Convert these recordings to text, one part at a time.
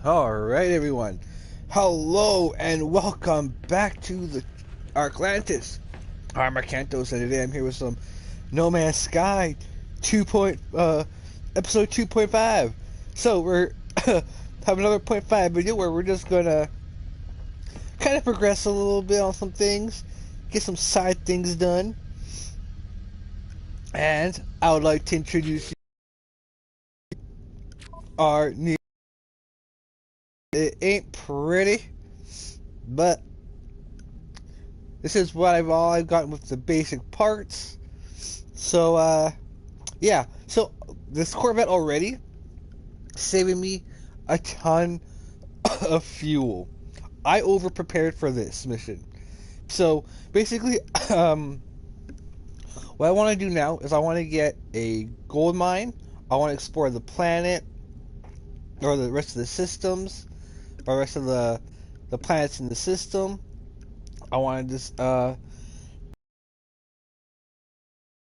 Alright, everyone. Hello and welcome back to the Arkantos. I'm Arkantos, and today I'm here with some No Man's Sky 2. Episode 2.5. So we're have another 0.5 video where we're just gonna kind of progress a little bit on some things, get some side things done, and I would like to introduce you our new. It ain't pretty, but this is what I've gotten with the basic parts. So yeah. So this Corvette already saving me a ton of fuel. I over prepared for this mission. So basically, what I want to do now is I want to get a gold mine. I want to explore the planet or the rest of the systems, or the rest of the planets in the system. I want to just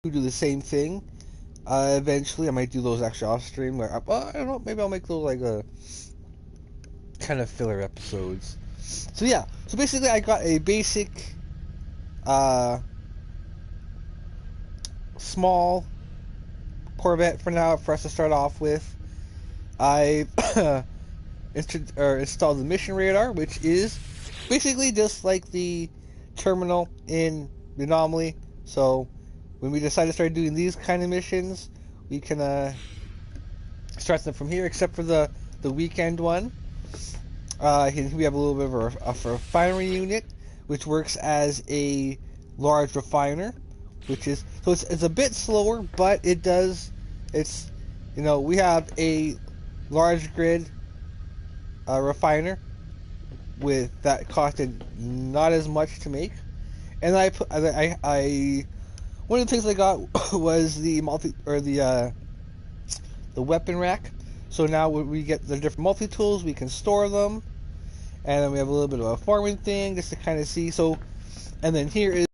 do the same thing. Eventually, I might do those extra off stream. Where I don't know, maybe I'll make those like a kind of filler episodes. So yeah, so basically, I got a basic, small Corvette for now for us to start off with. I installed the mission radar, which is basically just like the terminal in the anomaly. So when we decide to start doing these kind of missions, we can start them from here, except for the weekend one. Here we have a little bit of a refinery unit, which works as a large refiner, which is so it's a bit slower, but it does. It's, you know, we have a large grid refiner with that costed not as much to make, and I one of the things I got was the the weapon rack. So now when we get the different multi-tools, we can store them, and then we have a little bit of a farming thing just to kind of see. So, and then here is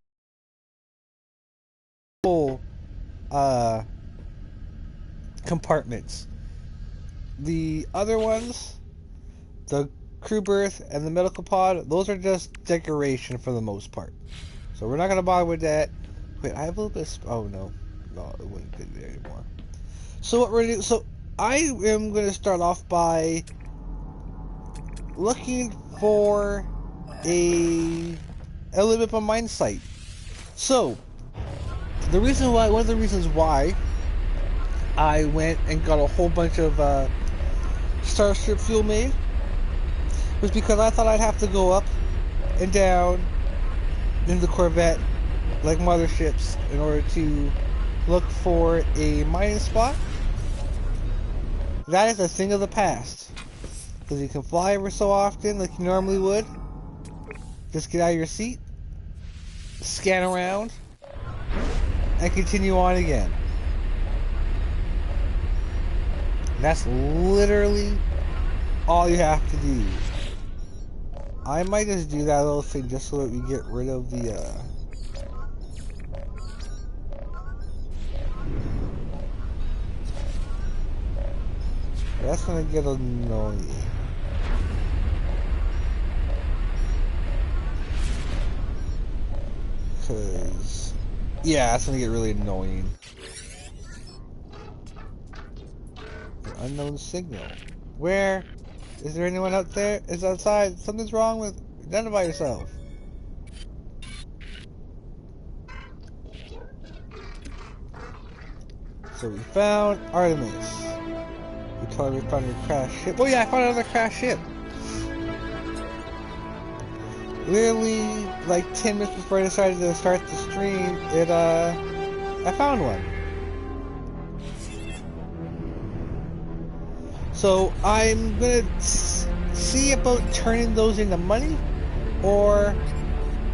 full compartments. The other ones, the crew berth and the medical pod, those are just decoration for the most part. So we're not gonna bother with that. Wait, I have a little bit of oh no, it wouldn't be there anymore. So what we're gonna do? So I am gonna start off by looking for a little bit of a mine site. So one of the reasons why I went and got a whole bunch of Starship fuel made was because I thought I'd have to go up and down in the Corvette like motherships in order to look for a mining spot. That is a thing of the past, because you can fly ever so often like you normally would. Just get out of your seat, scan around, and continue on again. That's literally all you have to do. I might just do that little thing just so that we get rid of the that's gonna get annoying. Cause yeah, that's gonna get really annoying. Unknown signal. Where? Is there anyone out there? Is outside? Something's wrong with... Identify yourself. So we found Artemis. We told her we found a crashed ship. Oh yeah, I found another crashed ship. Literally, like 10 minutes before I decided to start the stream, I found one. So I'm gonna see about turning those into money, or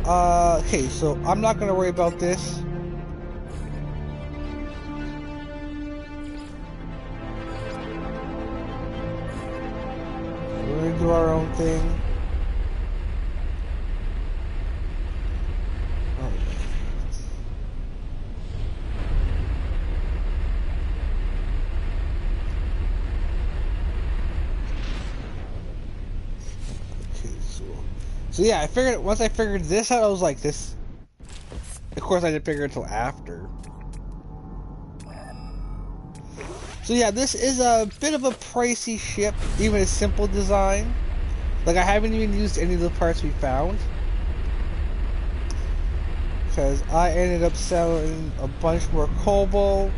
okay. So I'm not gonna worry about this. We're gonna do our own thing. So yeah, I figured once I figured this out, I was like, this. Of course, I didn't figure it until after. So yeah, this is a bit of a pricey ship, even a simple design. Like, I haven't even used any of the parts we found, because I ended up selling a bunch more cobalt.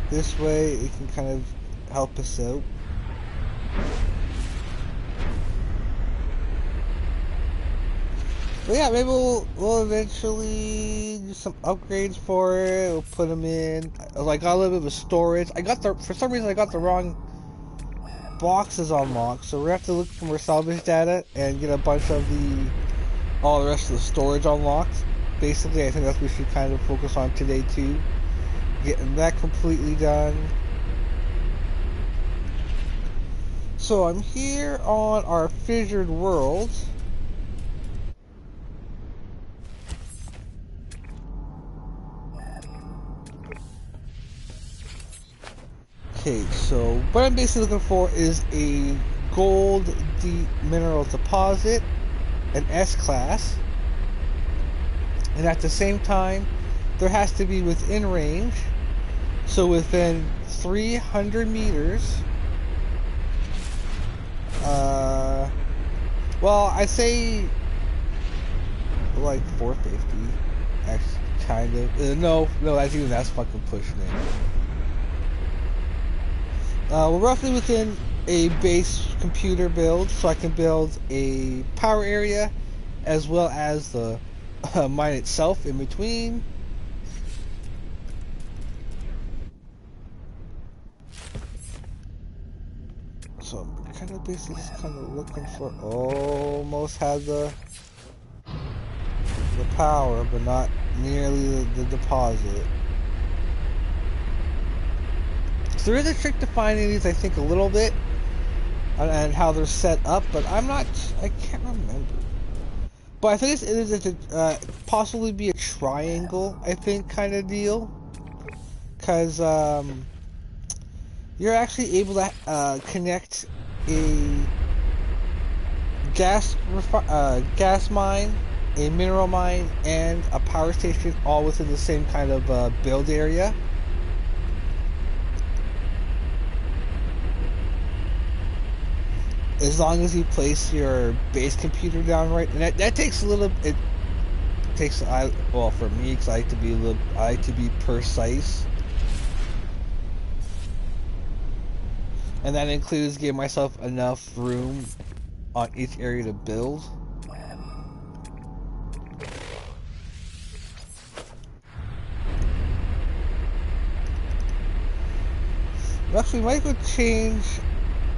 This way, it can kind of help us out. But yeah, maybe we'll eventually do some upgrades for it. We'll put them in. I got a little bit of storage. For some reason I got the wrong boxes unlocked, so we're gonna have to look for more salvage data and get a bunch of all the rest of the storage unlocked. Basically, I think that's what we should kind of focus on today too. Getting that completely done. So I'm here on our fissured world. Okay, so what I'm basically looking for is a gold deep mineral deposit, an S-class, and at the same time, there has to be within range, so within 300 meters, well, I'd say like 450, actually, kind of, no, that's fucking pushing it. We're roughly within a base computer build, so I can build a power area as well as the mine itself in between. So I'm kind of basically just kind of looking for, almost had the power, but not nearly the deposit. So there is a trick to finding these, I think, a little bit, and how they're set up, but I can't remember. But I think it is possibly be a triangle, I think, kind of deal, because you're actually able to connect a gas mine, a mineral mine, and a power station all within the same kind of build area. As long as you place your base computer down right, and that takes a little. It takes well, for me, because I like to be precise, and that includes giving myself enough room on each area to build. Actually, we might go change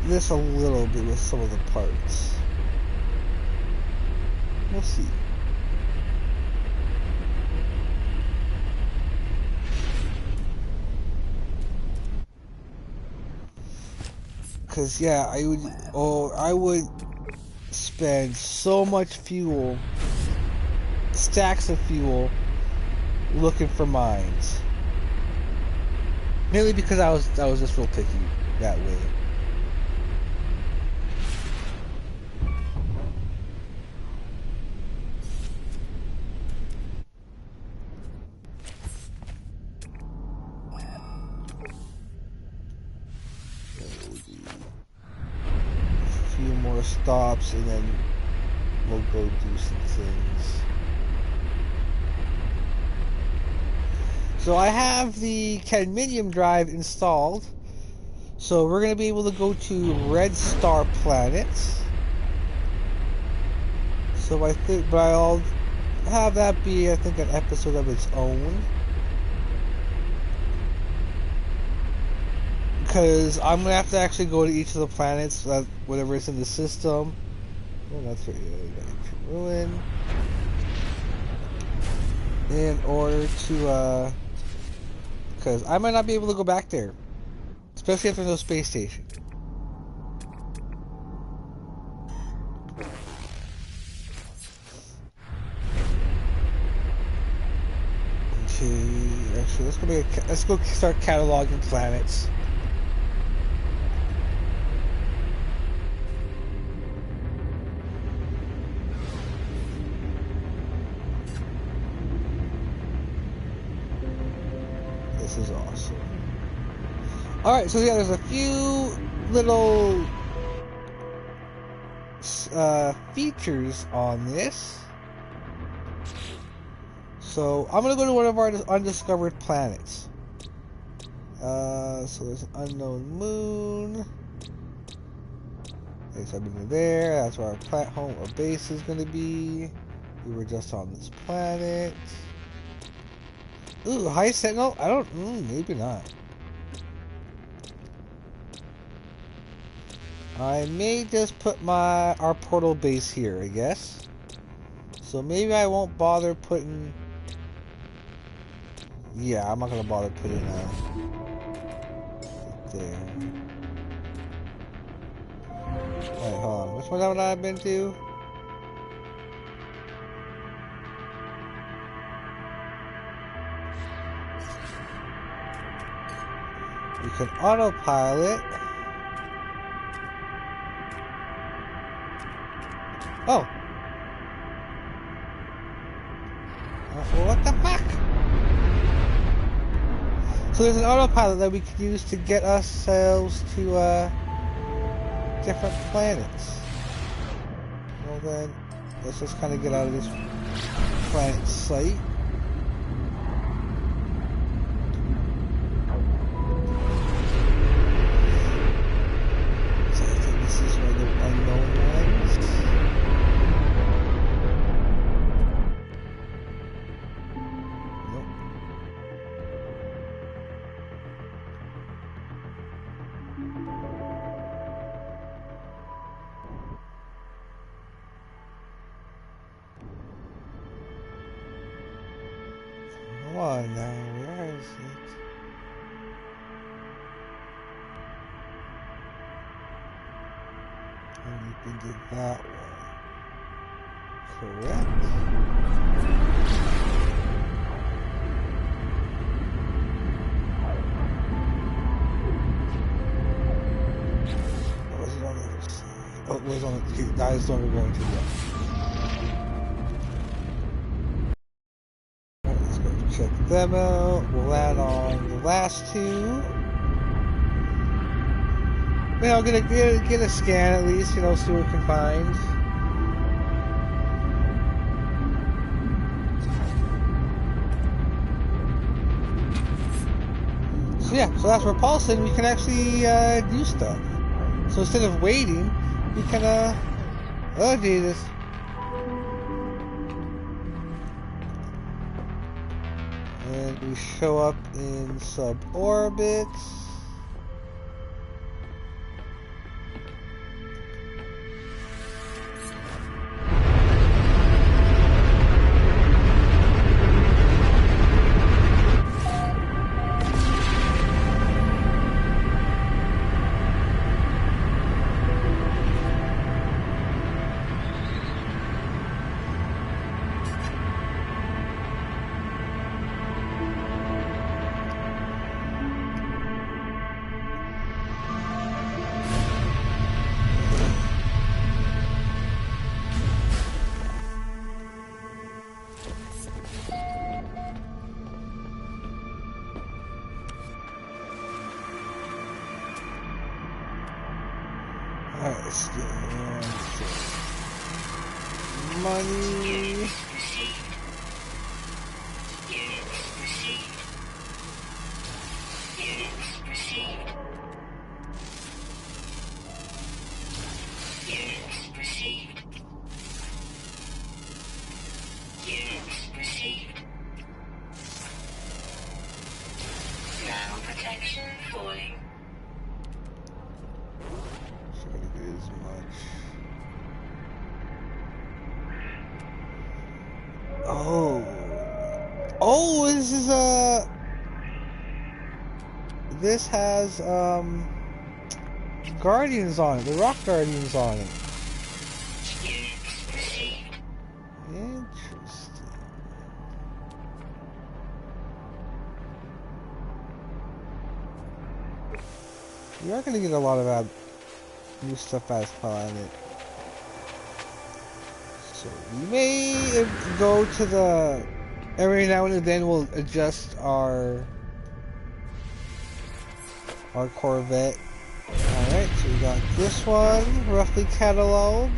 this a little bit with some of the parts. We'll see. Cause yeah, I would spend so much fuel, stacks of fuel, looking for mines. Mainly because I was just real picky that way. Stops, and then we'll go do some things. So I have the cadmium drive installed, so we're going to be able to go to red star planets. So I think, but I'll have that be, I think, an episode of its own, because I'm gonna have to actually go to each of the planets, whatever is in the system. Oh, that's right. Yeah, ruin. In order to, because I might not be able to go back there, especially if there's no space station. Okay, actually, let's go start cataloging planets. This is awesome. Alright, so yeah, there's a few little features on this. So I'm gonna go to one of our undiscovered planets. So there's an unknown moon. Okay, so I've been there. That's where our home or base is gonna be. We were just on this planet. Ooh, high sentinel? I don't. Maybe not. I may just put our portal base here, I guess. So maybe I won't bother putting. Yeah, I'm not gonna bother putting there. Alright, hold on. Which one have I been to? We can autopilot. Oh. Well, what the fuck? So there's an autopilot that we could use to get ourselves to different planets. Well then, let's just kind of get out of this planet site. So I think this is one of the unknown ones. Nope. Come on now, where is it? And we can get that one. Correct. Or was it on the other side? Oh, it was on the... That is the one we're going to, yeah. Check them out. We'll add on the last two. You know, get a scan at least. You know, see what we can find. So yeah, so after repulsing, we can actually do stuff. So instead of waiting, we can oh Jesus. And we show up in suborbit. Alright, let's get money. Oh, this is this has Guardians on it, the Rock Guardians on it. Interesting. We are gonna get a lot of new stuff as Planet. So we may go to the... Every now and then we'll adjust our Corvette. Alright, so we got this one, roughly cataloged.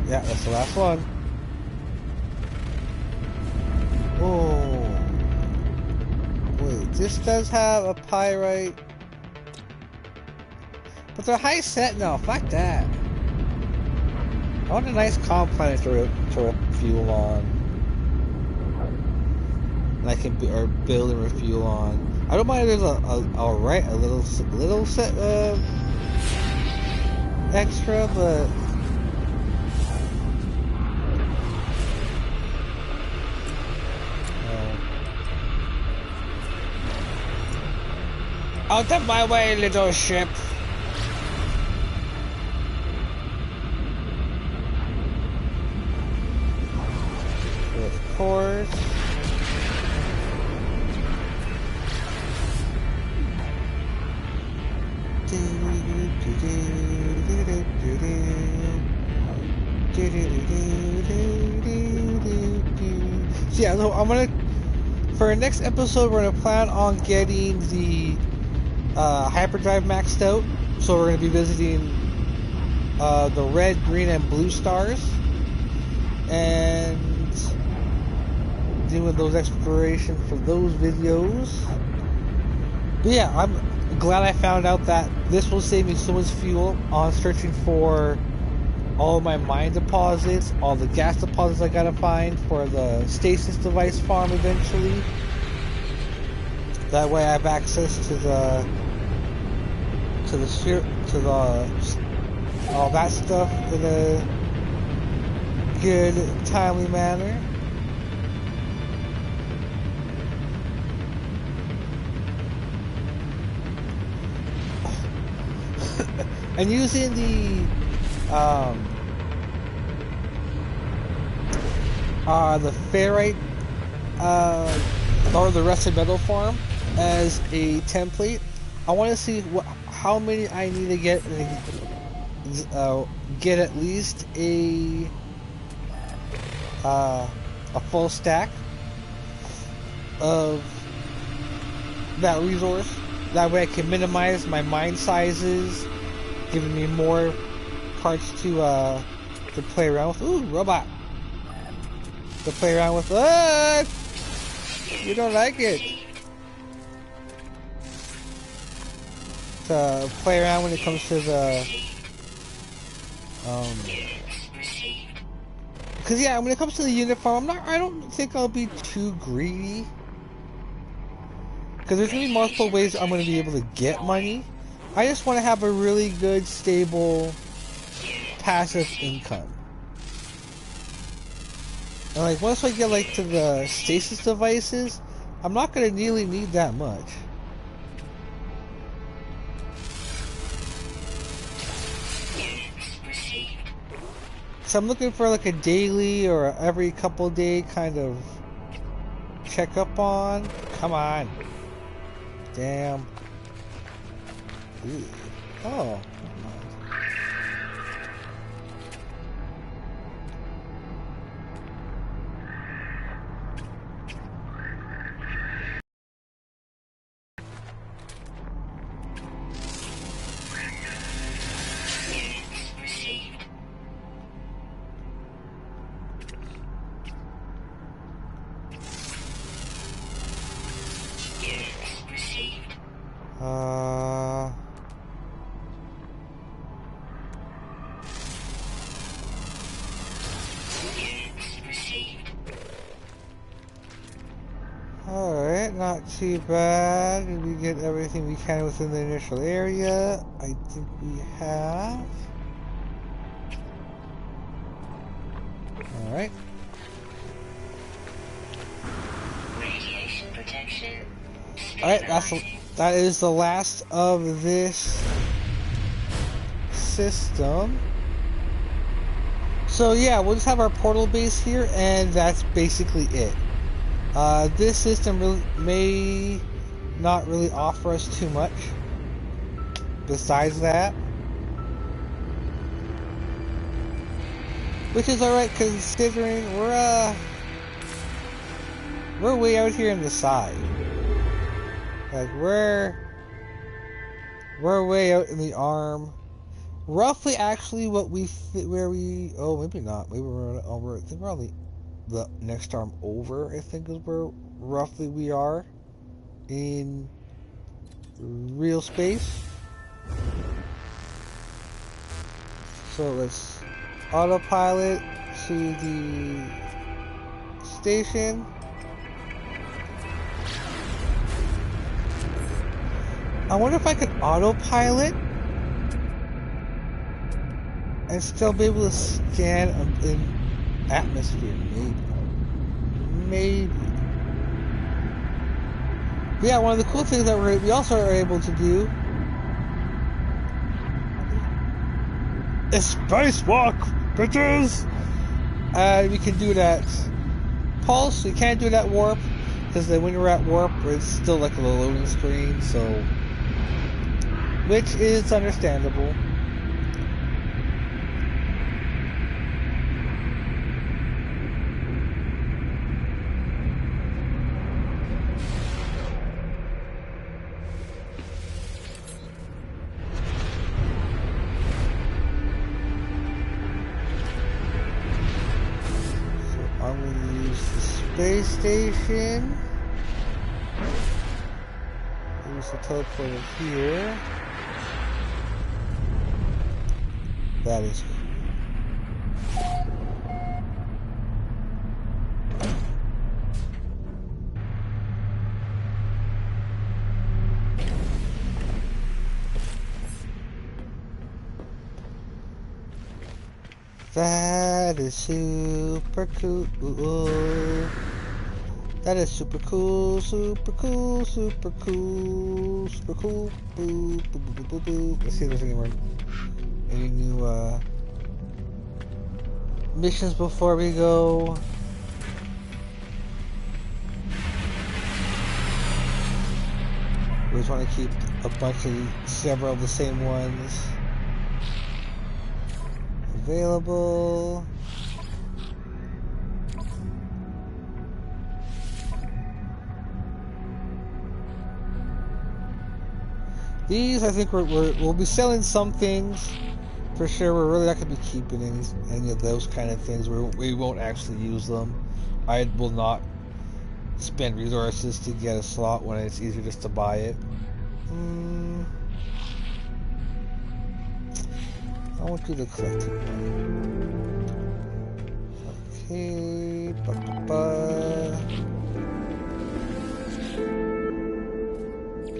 Yeah, that's the last one. Oh, wait, this does have a pyrite, but they're high set now. Fuck that. I want a nice calm planet to refuel on, and I can build and refuel on. I don't mind if there's a little set extra, but. Out of my way, little ship! Of course. So yeah, so I'm gonna... For our next episode, we're gonna plan on getting the hyperdrive maxed out, so we're going to be visiting the red, green, and blue stars and doing those exploration for those videos. But yeah, I'm glad I found out that this will save me so much fuel on searching for all of my mine deposits, all the gas deposits I gotta find for the stasis device farm eventually. That way I have access to all that stuff in a good, timely manner. And using the ferrite or the rusted metal farm as a template, I want to see how many I need to get at least a full stack of that resource. That way I can minimize my mine sizes, giving me more parts to play around with. Ooh, robot! To play around with. You don't like it. To play around when it comes to the because yeah, when it comes to the unit farm, I don't think I'll be too greedy, because there's gonna be multiple ways I'm gonna be able to get money. I just want to have a really good, stable, passive income. And like once I get like to the stasis devices, I'm not gonna really need that much. So I'm looking for like a daily or every couple day kind of check up on. Come on. Damn. Ooh. Oh. too bad. Did we get everything we can within the initial area? I think we have. Alright. Radiation protection. Alright, that is the last of this system. So yeah, we'll just have our portal base here, and that's basically it. This system may not really offer us too much besides that, which is alright considering we're way out here in the side. Like we're way out in the arm. Roughly, actually, oh, maybe not. Maybe we're over. I think we're on the next arm over. I think is where roughly we are in real space. So let's autopilot to the station. I wonder if I could autopilot and still be able to scan in atmosphere, maybe. But yeah, one of the cool things that we also are able to do is spacewalk, bitches! We can do that pulse. We can't do that warp, because then when you're at warp, it's still like a loading screen, so which is understandable. I'm going to use the space station. Use the teleporter here. That is cool. That is super cool. That is super cool, super cool, super cool, super cool. Boo, boo, boo, boo, boo. Let's see if there's any new missions before we go. We just want to keep several of the same ones available. These, I think we'll be selling some things for sure. We're really not going to be keeping any of those kind of things. We won't actually use them. I will not spend resources to get a slot when it's easier just to buy it. I won't do the collecting one. Okay.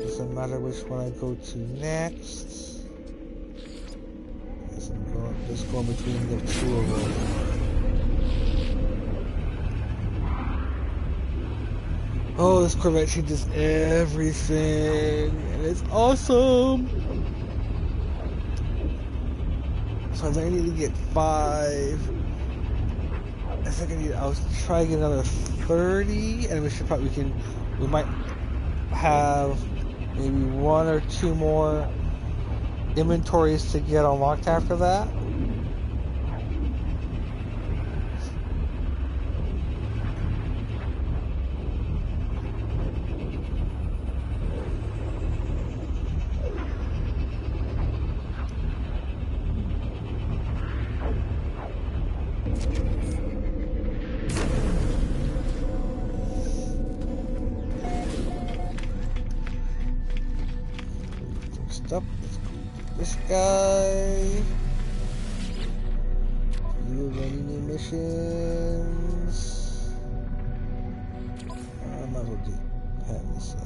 Doesn't matter which one I go to next. I guess I'm just going between the two of them. Oh, this Corvette changes everything, and it's awesome. So I think I need to get 5. I think I'll try to get another 30, and we might have maybe 1 or 2 more inventories to get unlocked after that. Up. This guy. You have any new missions? I might as well do pet Let's see.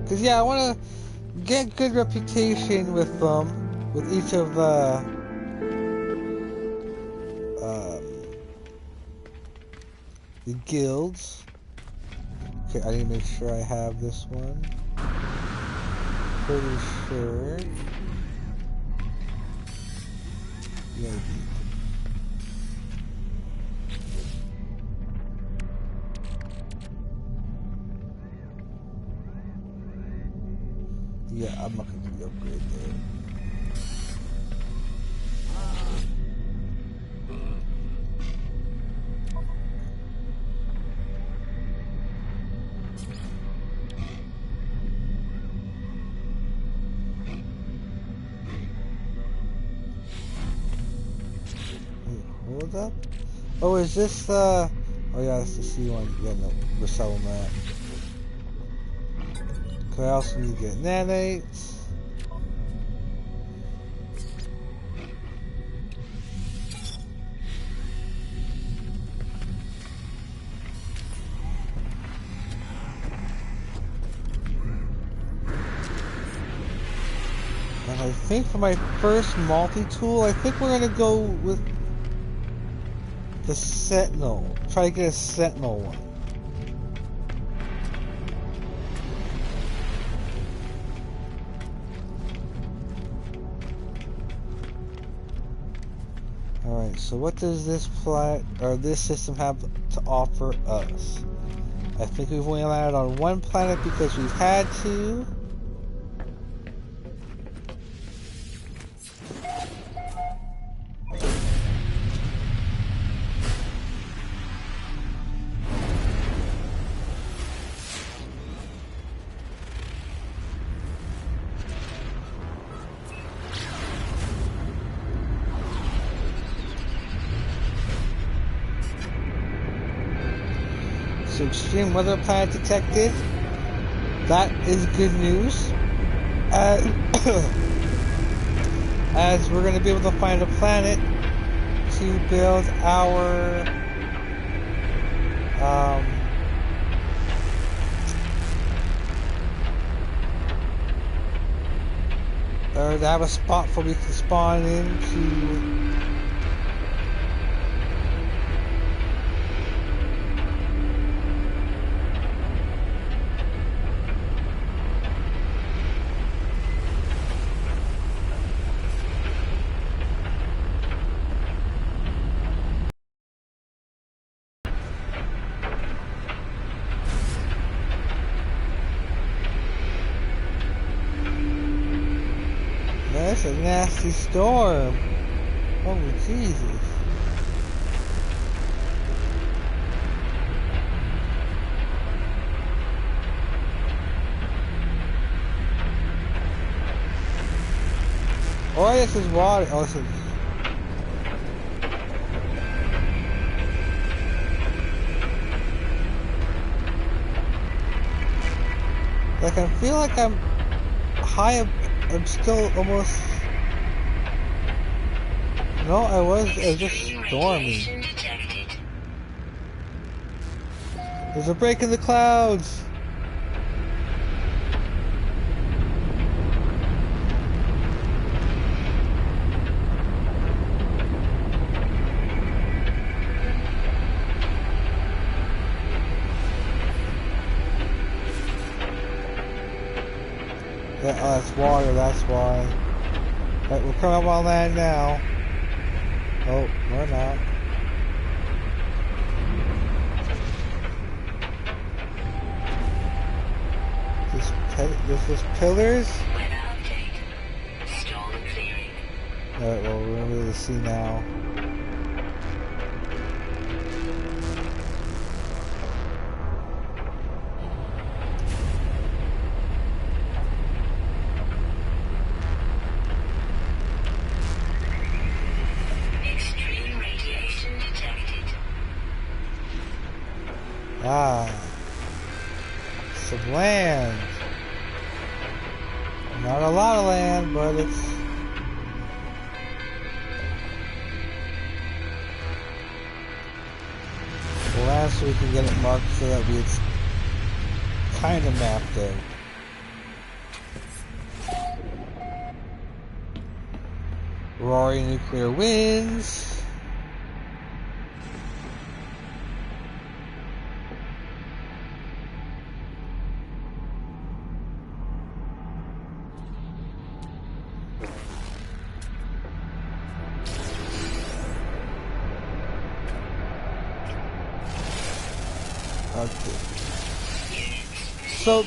Cause yeah, I want to get good reputation with with each of the guilds. Okay, I need to make sure I have this one. Pretty sure. Yeah, yeah, I'm not gonna do the upgrade there. Hold up. Oh, is this oh yeah, it's the C1. Yeah, no, we're selling that. Cause I also need to get nanates. And I think for my first multi-tool, I think we're gonna go with the Sentinel. Try to get a Sentinel one. Alright, so what does this this system have to offer us? I think we've only landed on one planet because we've had to. So extreme weather planet detected. That is good news. As we're going to be able to find a planet to build our or to have a spot where we can spawn into. That's a nasty storm. Oh, Jesus. Oh, this is water. Oh, this is... Like, I feel like I'm high up. I'm still almost... No, I was just storming. There's a break in the clouds. Yeah, oh, that's water, that's why. Alright, we're coming up on land now. Oh, we're not. This is pillars? Alright, well, we're able to see now. Ah, some land. Not a lot of land, but it's so we can get it marked so that it's kind of mapped out. Roaring nuclear winds. Okay. So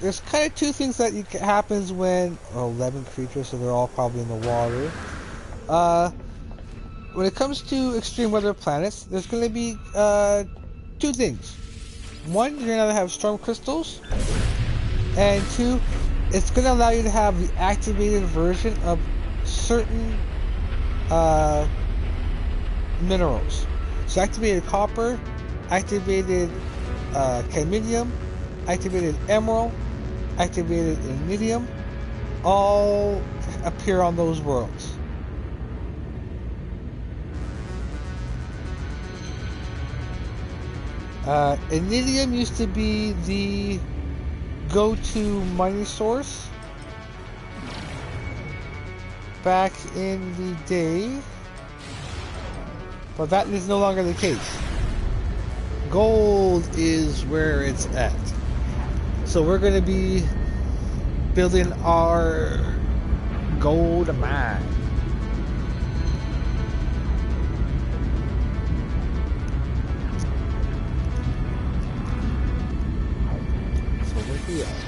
there's kind of two things that happens when 11 creatures, so they're all probably in the water. When it comes to extreme weather planets, there's going to be two things. One, you're going to have storm crystals, and two, it's going to allow you to have the activated version of certain minerals. So activated copper, activated cadmium, activated emerald, activated iridium, all appear on those worlds. Iridium used to be the go-to money source back in the day, but that is no longer the case. Gold is where it's at. So we're going to be building our gold mine. So where we are.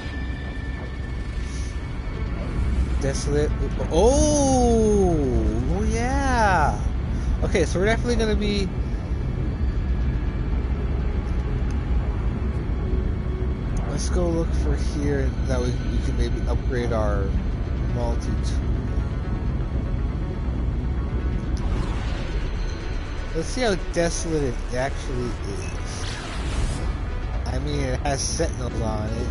Desolate. Oh yeah. Okay, so we're definitely going to be let's go look for here. That way we can maybe upgrade our multi-tool. Let's see how desolate it actually is. I mean, it has sentinels on it.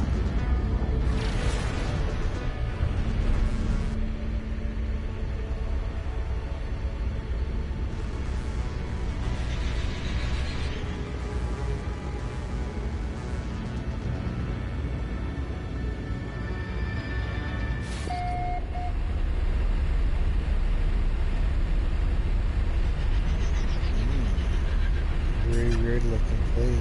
Very weird looking place.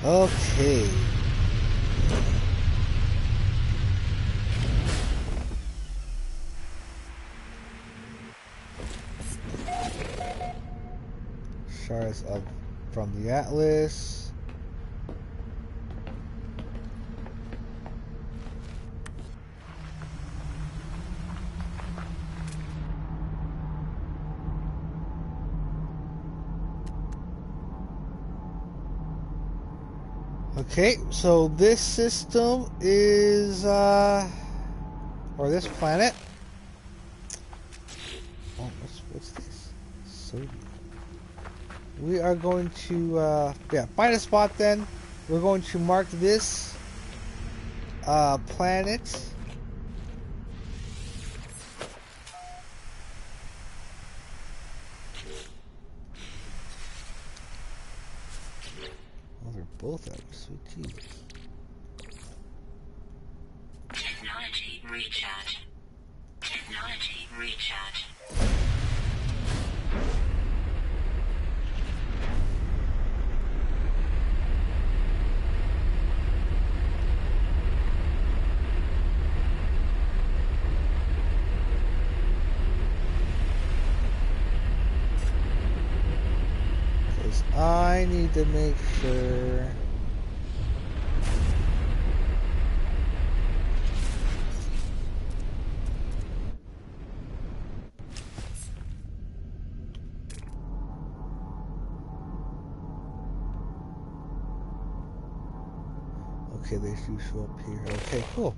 Okay. Shards up from the Atlas. Okay, so this system is, or this planet. Oh, what's this? Sodium. We are going to, find a spot then. We're going to mark this, planet. They're both out. Sweet tea. Technology recharge. Technology recharge. I need to make sure. Okay, they do show up here. Okay, cool.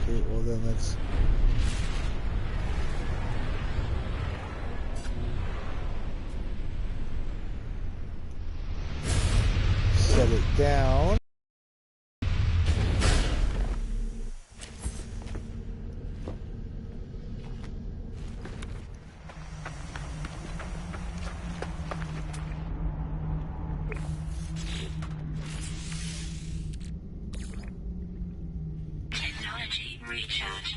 Okay, well then let's. down. Technology recharge.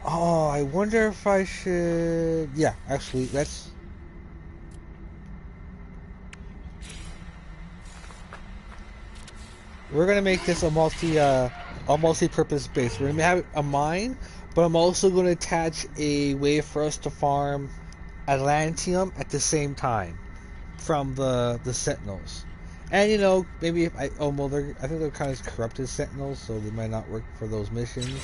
Oh, I wonder if I should... Yeah, actually, let's... We're gonna make this a multi-purpose base. We're gonna have a mine, but I'm also gonna attach a way for us to farm Atlantium at the same time from the Sentinels. And you know, maybe if I I think they're kind of corrupted Sentinels, so they might not work for those missions.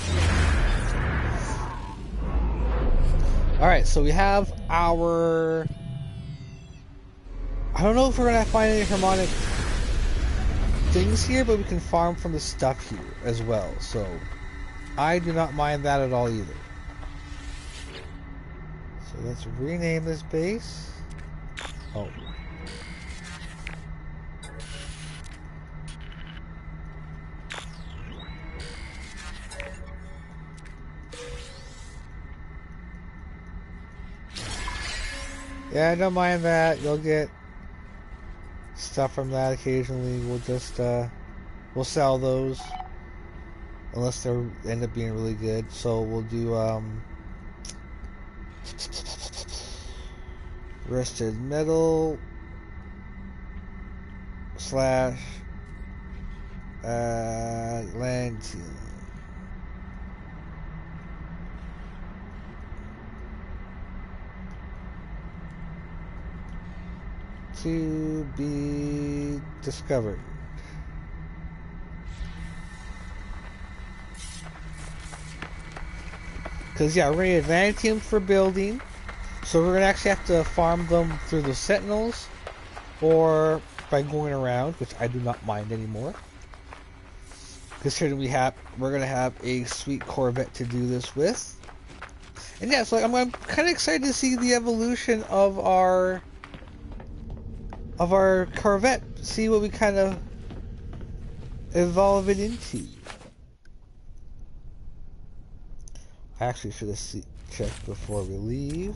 Alright, so we have our... I don't know if we're going to find any harmonic things here, but we can farm from the stuff here as well. So, I do not mind that at all either. So let's rename this base. Oh. Yeah, I don't mind that. You'll get stuff from that occasionally. We'll just, we'll sell those. Unless they end up being really good. So we'll do, rusted metal / Atlantium. To be discovered. Because yeah, we're going to need Atlantium for building. So we're going to actually have to farm them through the Sentinels. Or by going around, which I do not mind anymore. Considering we're going to have a sweet Corvette to do this with. And yeah, so I'm kind of excited to see the evolution of our Corvette, see what we kind of evolve it into. I actually should have checked before we leave.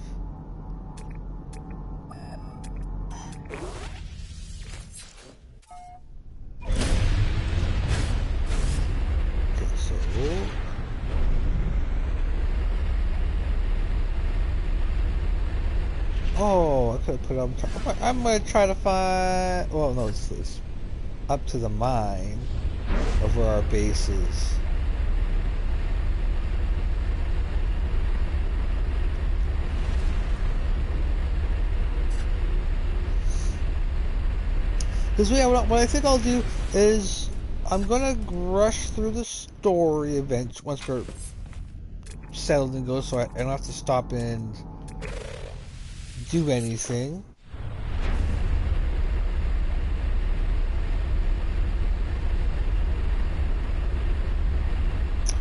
Okay, so oh, I could have put it on top. I'm gonna try to find. Well, no, it's up to the mine of where our base is. Because what I think I'll do is I'm gonna rush through the story event once we're settled and go, so I don't have to stop and do anything.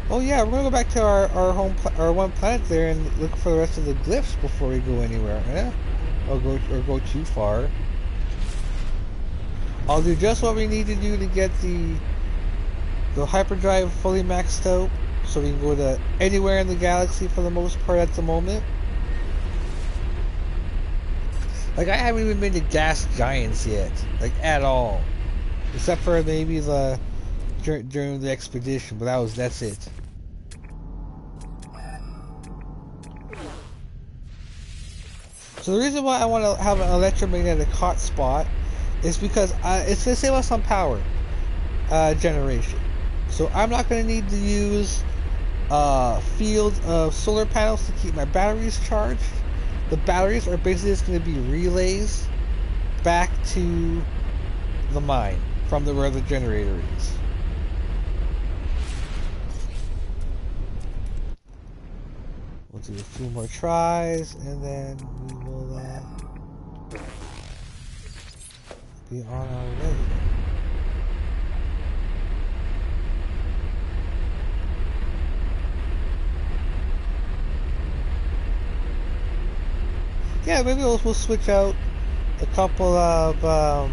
Oh yeah, we're gonna go back to our one planet there and look for the rest of the glyphs before we go anywhere. Yeah, or go too far. I'll do just what we need to do to get the hyperdrive fully maxed out, so we can go to anywhere in the galaxy for the most part at the moment. Like, I haven't even been to gas giants yet, like at all, except for maybe during the expedition, but that's it. So the reason why I want to have an electromagnetic hotspot is because it's going to save us on power generation. So I'm not going to need to use field of solar panels to keep my batteries charged. The batteries are basically just going to be relays back to the mine from where the generator is. We'll do a few more tries and then we will be on our way. Yeah, maybe we'll switch out a couple of a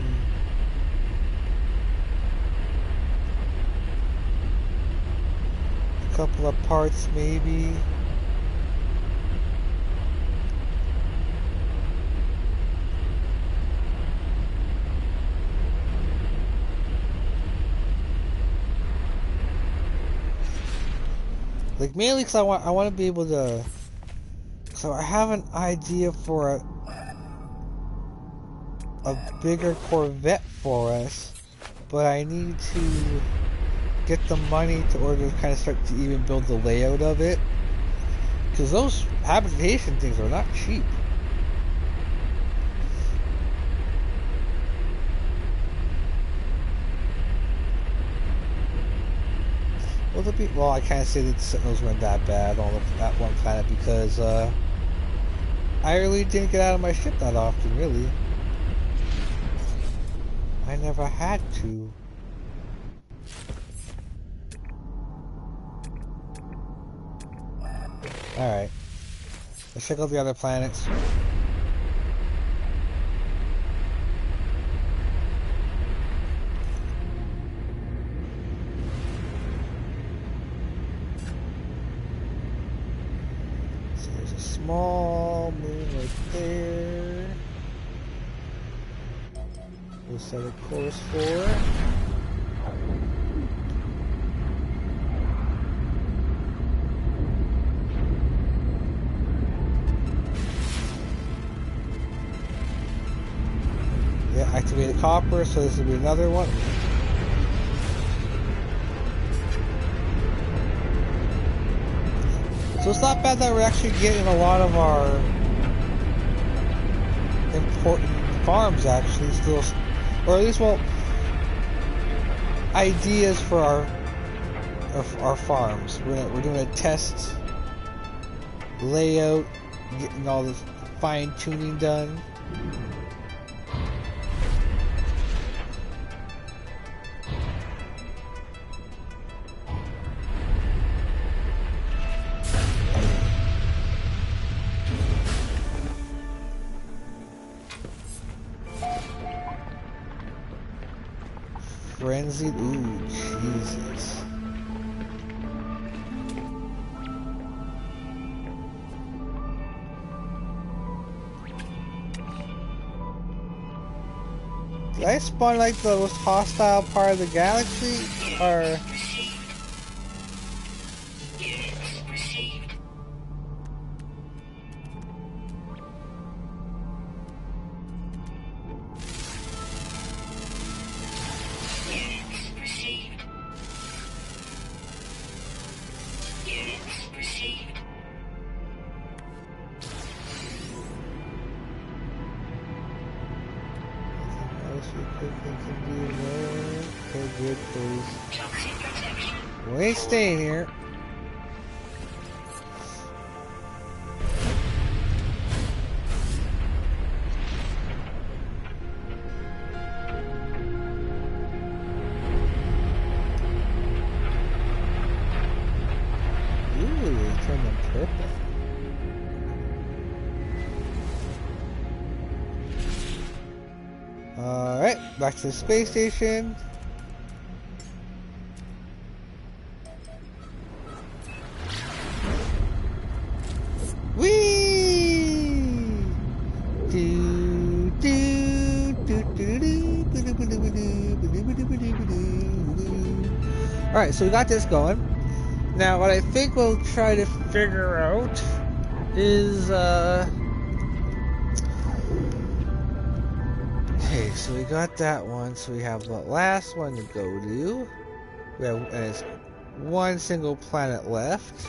couple of parts, maybe. Like mainly because I want to be able to. So I have an idea for a bigger Corvette for us, but I need to get the money to order to kind of start to even build the layout of it, because those habitation things are not cheap. Well, I can't say that the Sentinels weren't that bad on that one planet because I really didn't get out of my ship that often, really. I never had to. Alright. Let's check out the other planets. So there's a small moon right there. We'll set a course for. Yeah, activated copper, so this will be another one. So it's not bad that we're actually getting a lot of our important farms actually still, or at least, well, ideas for our farms. We're doing a test layout, getting all this fine tuning done. Frenzied, ooh, Jesus. Did I spawn like the most hostile part of the galaxy? Or... We ain't staying here. Ooh, they turned them purple. Alright, back to the space station. Alright, so we got this going. Now, what I think we'll try to figure out is, okay, so we got that one, so we have the last one to go to. We have, and it's one single planet left.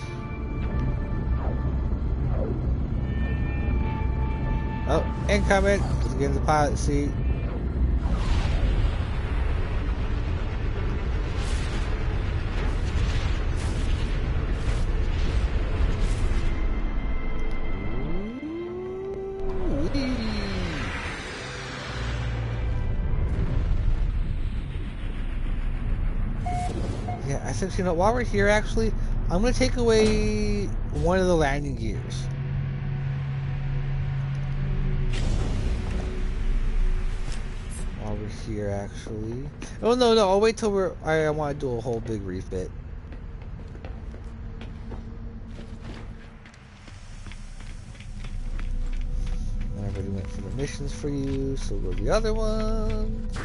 Oh, incoming! Let's get in the pilot seat. since, you know, while we're here, actually, I'm going to take away one of the landing gears. While we're here, actually. Oh, no, I'll wait till I want to do a whole big refit. I already went for the missions for you, so we'll go the other ones.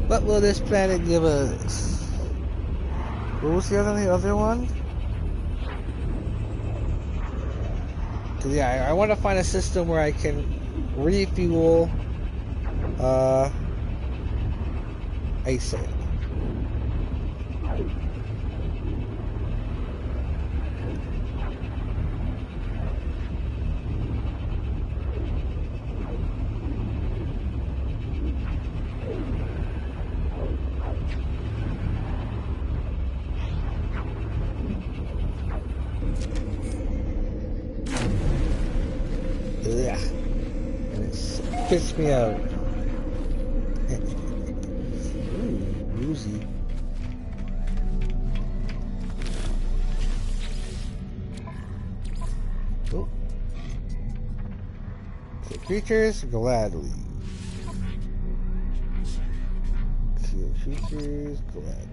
What will this planet give us? What was the other one? Cause yeah, I want to find a system where I can refuel ASAP. Ugh. And it spits me out. Ooh, woozy. Oh. Kill creatures gladly. Kill creatures gladly.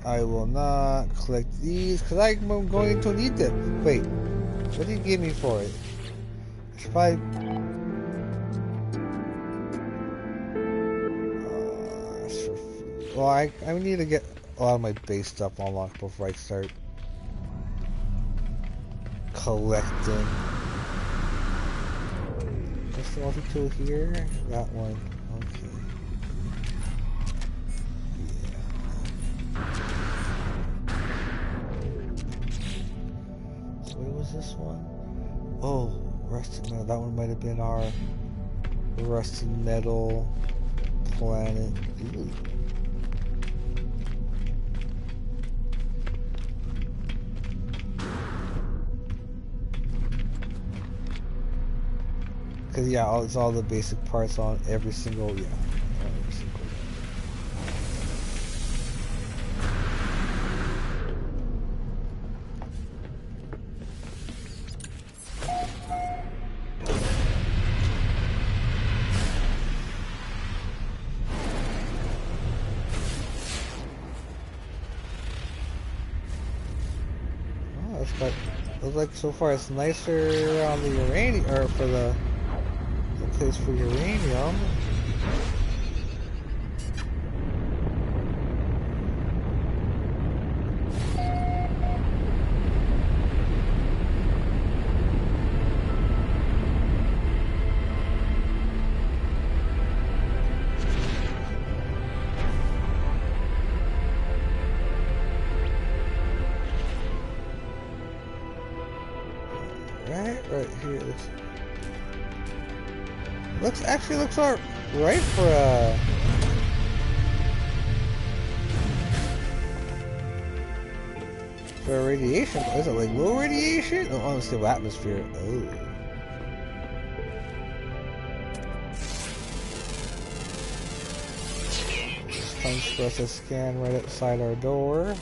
I will not collect these because I'm going to need them. Wait, what did you give me for it? Should probably. Well, I need to get a lot of my base stuff unlocked before I start collecting. Just the other tool here. That one. Okay. Yeah. So what was this one? Oh. Rusted metal. That one might have been our rusted metal planet. Ooh. Cause yeah, it's all the basic parts on every single every single. Looks like so far it's nicer on the uranium, or for the place for uranium. Right here. Looks all right for radiation. Is it like low radiation? Oh, unstable atmosphere. Oh. It's time for us to scan right outside our door.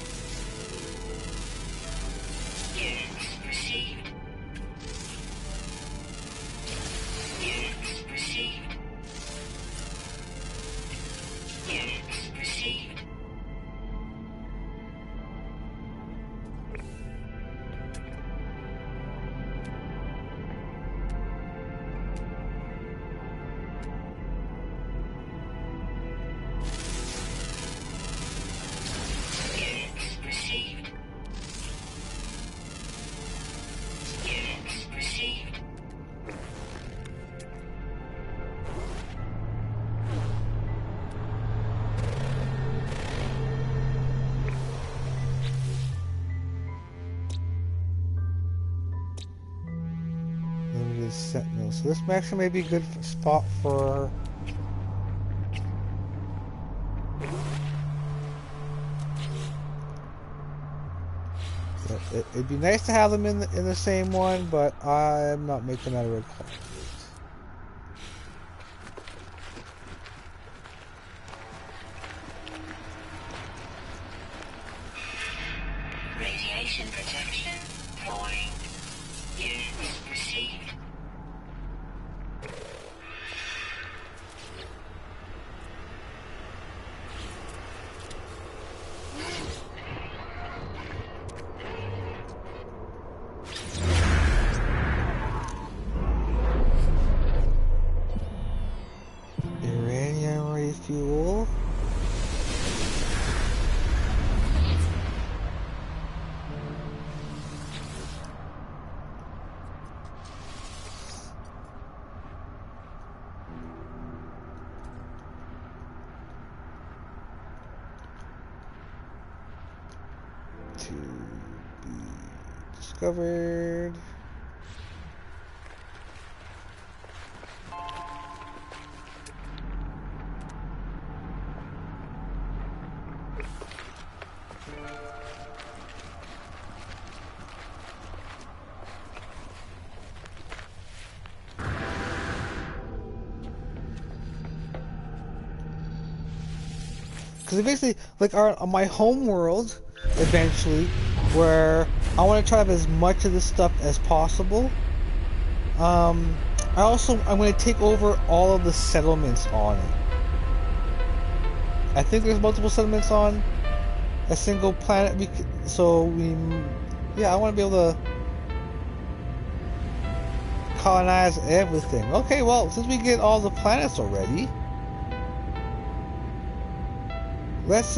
is Sentinel. So this actually may be a good spot for... It'd be nice to have them in the same one, but I'm not making that a requirement. Radiation protection falling. Units received. Uranium refuel. To be discovered. Because basically, like my home world, eventually, where I want to try to have as much of this stuff as possible. I'm going to take over all of the settlements on it. I think there's multiple settlements on a single planet. Yeah, I want to be able to colonize everything. Okay, well, since we get all the planets already, let's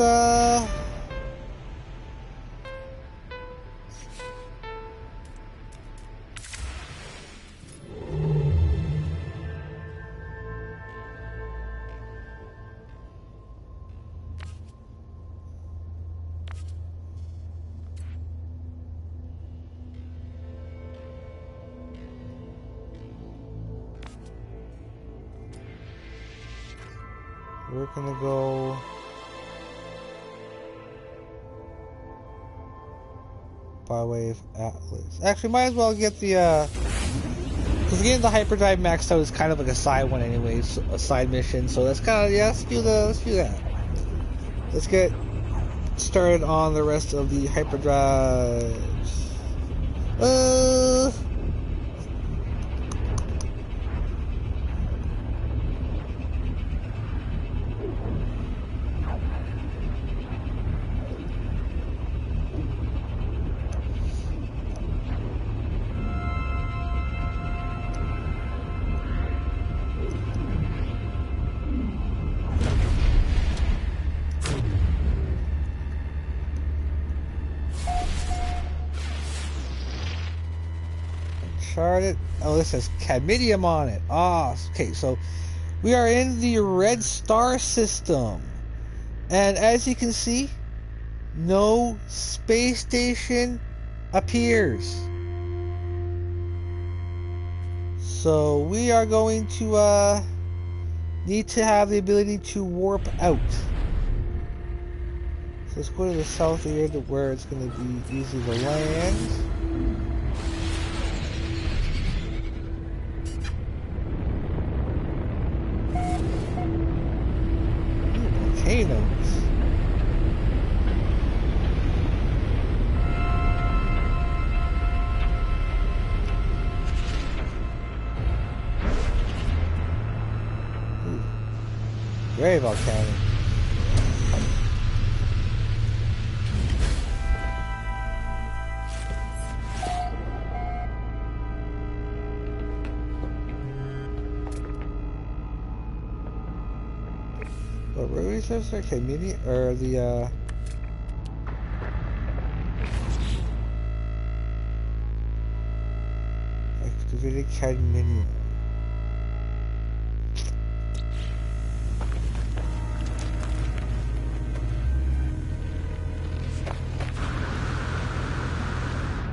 we're gonna go by way of Atlas. Actually, might as well get the because getting the hyperdrive maxed out is kind of like a side one anyways, a side mission. So that's kind of, yeah, let's do that. Let's get started on the rest of the hyperdrives. Uncharted. Oh, this has cadmium on it. Okay, so we are in the red star system, and as you can see, no space station appears. So we are going to need to have the ability to warp out. So let's go to the south here to where it's going to be easy to land. Volcanoes. Very volcanic. But where resources are cadmium, or the activated cadmium.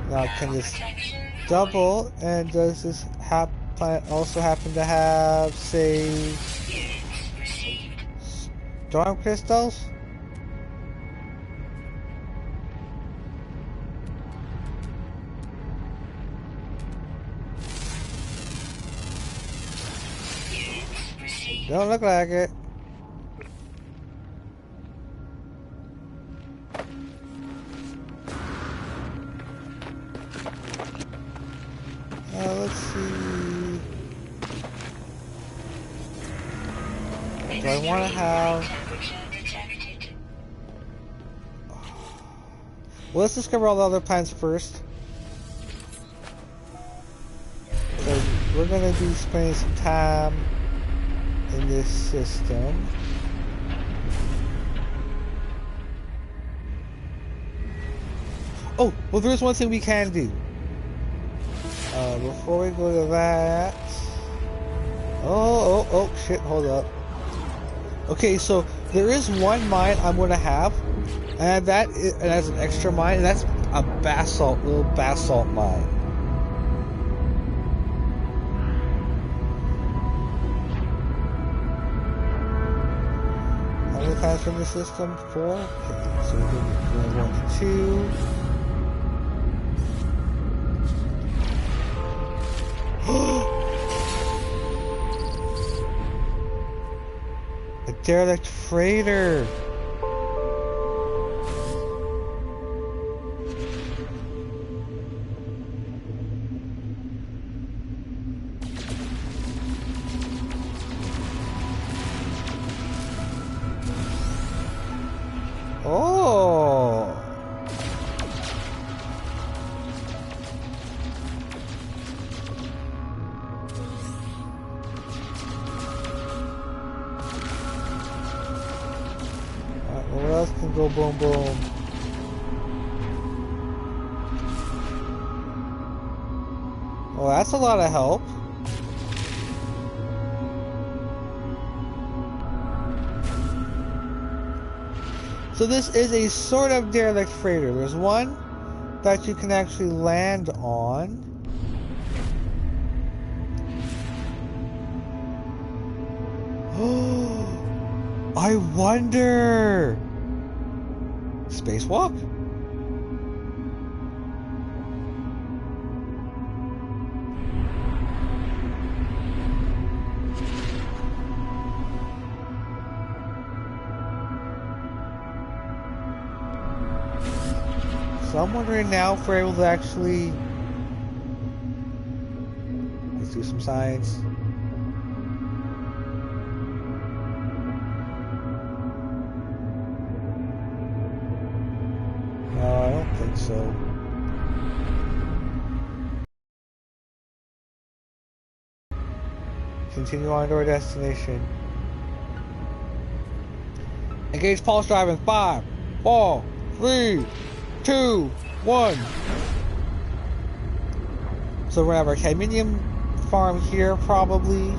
Now can this double, and does this planet also happen to have, say, storm crystals? Don't look like it. Let's see. Do I want to have... Well, let's discover all the other planets first. So we're going to be spending some time in this system. Oh, well, there's one thing we can do. Before we go to that... Oh, shit, hold up. Okay, so there is one mine I'm going to have, and that is, and as an extra mine, and that's a little basalt mine. How many planets from the system? 4? Okay, so we're going 1 to 2. A derelict freighter. Oh. What else can go boom boom? Well, that's a lot of help. So this is a sort of derelict freighter. There's one that you can actually land on. Oh, I wonder. Spacewalk? So I'm wondering now if we're able to actually... Let's do some science. No, I don't think so. Continue on to our destination. Engage pulse drive in 5, 4, 3, 2, 1. So we're gonna have our cadmium farm here probably.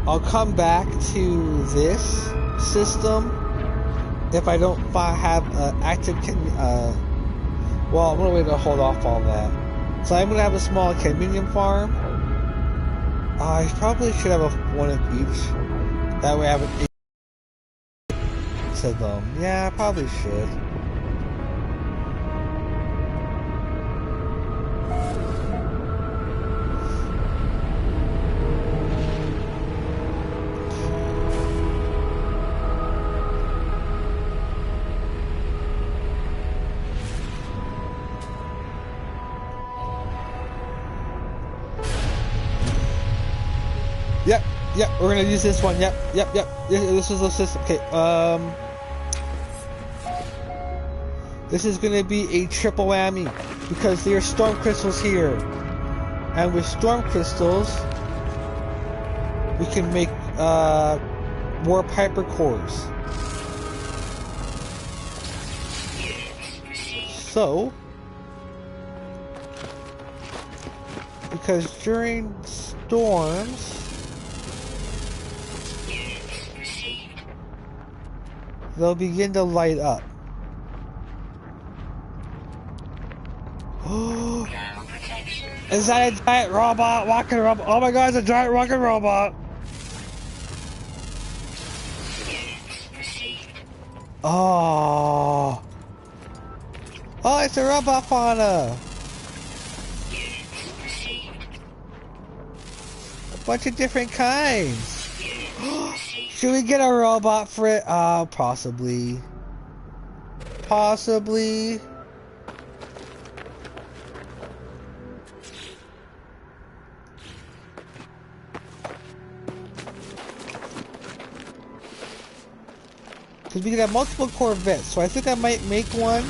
I'll come back to this system if I don't have active well, I'm gonna wait to hold off on that. So I'm gonna have a small cadmium farm. I probably should have one of each. That way I have an 8 to them. Yeah, I probably should. Yep, we're gonna use this one. Yep. This is the system. Okay, this is gonna be a triple whammy because there are storm crystals here, and with storm crystals, we can make more hypercores. So, because during storms, they'll begin to light up. Ground protection. Is that a giant robot? Walking robot? Oh my god, it's a giant walking robot! Units received. Oh. Oh, it's a robot fauna! Units received. A bunch of different kinds! Units received. Should we get a robot for it? Possibly. Possibly. Because we can have multiple Corvettes, so I think I might make one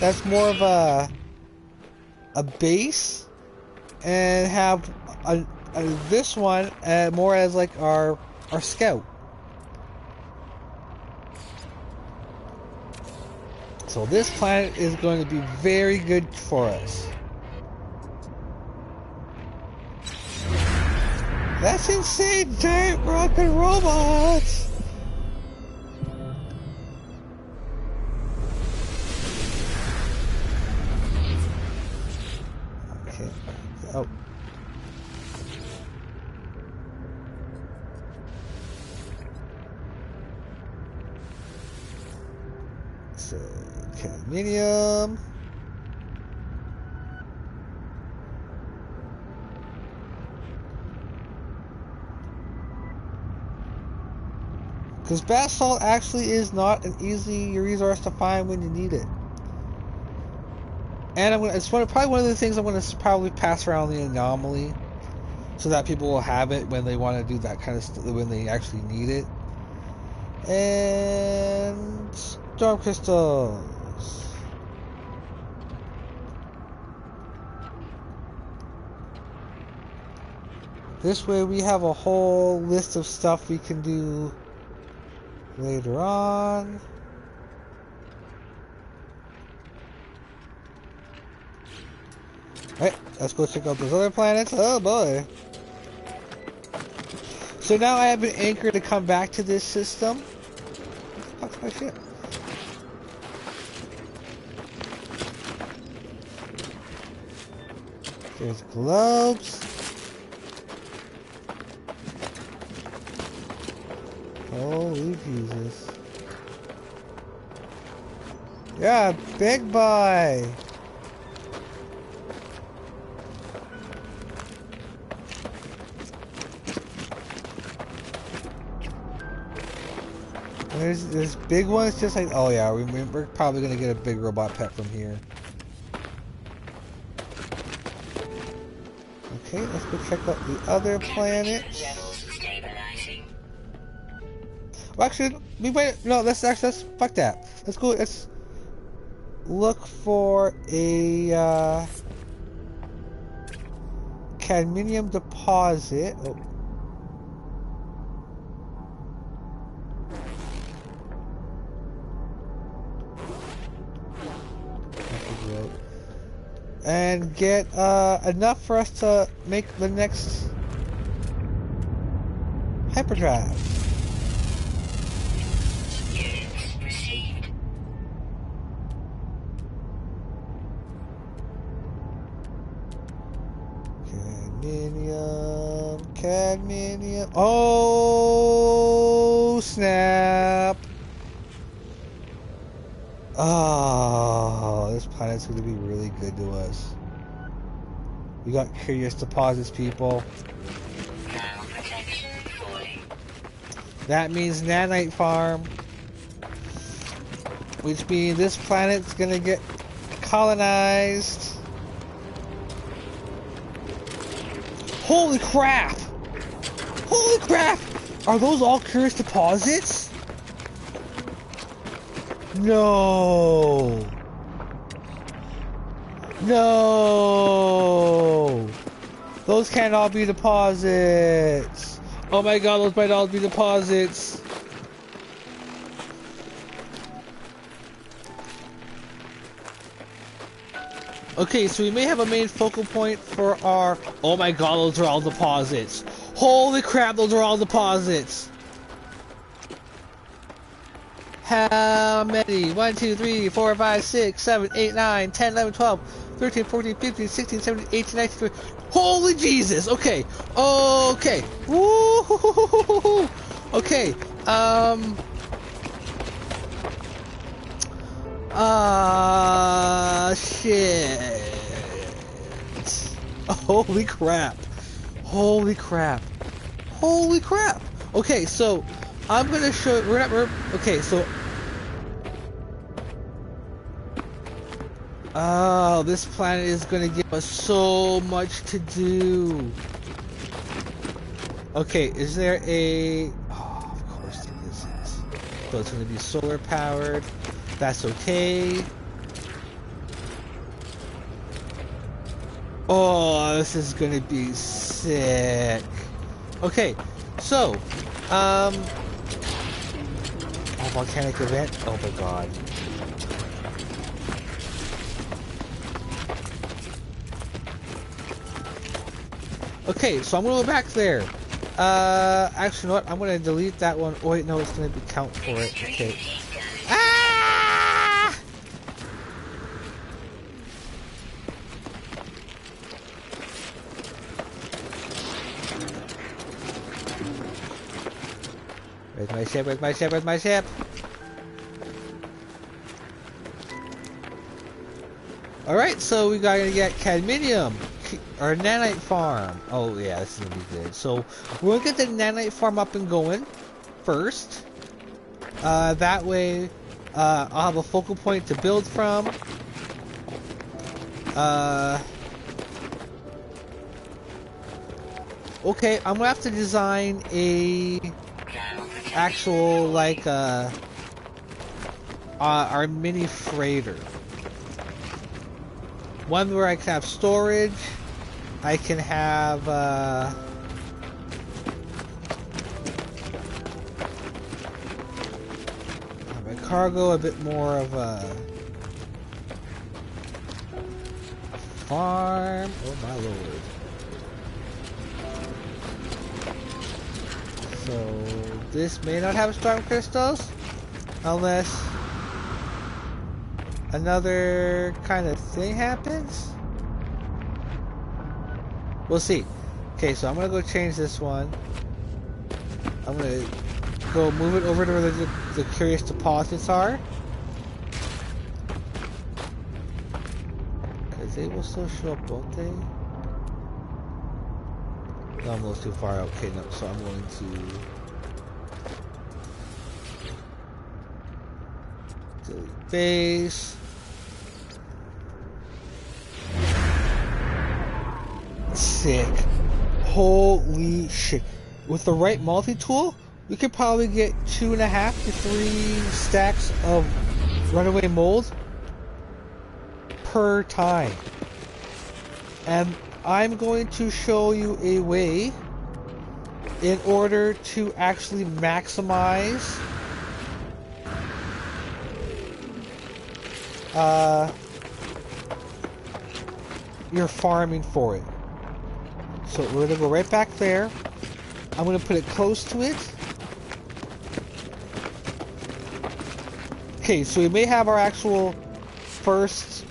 that's more of a base, and have this one more as like our scout. So this planet is going to be very good for us. That's insane, giant rocket robots! Okay, oh. So, Cadmium. Because basalt actually is not an easy resource to find when you need it. And it's probably one of the things I'm going to probably pass around the anomaly, so that people will have it when they want to do that kind of stuff, when they actually need it. And storm crystals. This way we have a whole list of stuff we can do later on. Alright, let's go check out those other planets. Oh boy. So now I have an anchor to come back to this system. Fuck's my ship? There's globes. Holy Jesus. Yeah, big boy. There's big ones just like, oh yeah, we're probably gonna get a big robot pet from here. Okay, let's go check out the other planets. Well, actually, we wait. No, let's fuck that. Let's go. Let's look for a cadmium deposit. Oh. And get enough for us to make the next hyperdrive. Cadmium. Oh snap! Oh, this planet's going to be really good to us. We got curious deposits, people. That means nanite farm, which means this planet's going to get colonized. Holy crap! Holy crap! Are those all curious deposits? No! No! Those can't all be deposits! Oh my god, those might all be deposits! Okay, so we may have a main focal point for our... Oh my god, those are all deposits! Holy crap, those are all deposits! How many? 1, 2, 3, 4, 5, 6, 7, 8, 9, 10, 11, 12. 13, 14, 15, 16, 17, 18, 19, 20. Holy Jesus! Okay. Okay. Woo! Okay. Shit. Holy crap. Holy crap. Holy crap. Okay, so I'm gonna show. Okay, so. Oh, this planet is gonna give us so much to do. Okay, is there a? Oh, of course there isn't. So it's gonna be solar powered. That's okay. Oh, this is gonna be sick. Okay, so, oh, volcanic event. Oh my god. Okay, so I'm gonna go back there. Actually, you know what? I'm gonna delete that one. Oh wait, no, it's gonna be count for it. Okay. Ah! Where's my ship? Where's my ship? Where's my ship? Alright, so we gotta get cadmium. Our nanite farm. Oh yeah, this is gonna be good. So we'll get the nanite farm up and going first. That way, I'll have a focal point to build from. Okay, I'm gonna have to design a actual like our mini freighter. One where I can have storage. I can have my cargo, a bit more of a farm. Oh my lord. So this may not have storm crystals unless another kind of thing happens. We'll see. Okay, so I'm gonna go change this one. I'm gonna go move it over to where the curious deposits are. Because they will still show up, won't they? No, I'm a little too far out. Okay, no, so I'm going to delete base. Sick. Holy shit. With the right multi-tool, we could probably get 2.5 to 3 stacks of runaway mold per time. And I'm going to show you a way in order to actually maximize your farming for it. So we're going to go right back there. I'm going to put it close to it. Okay, so we may have our actual first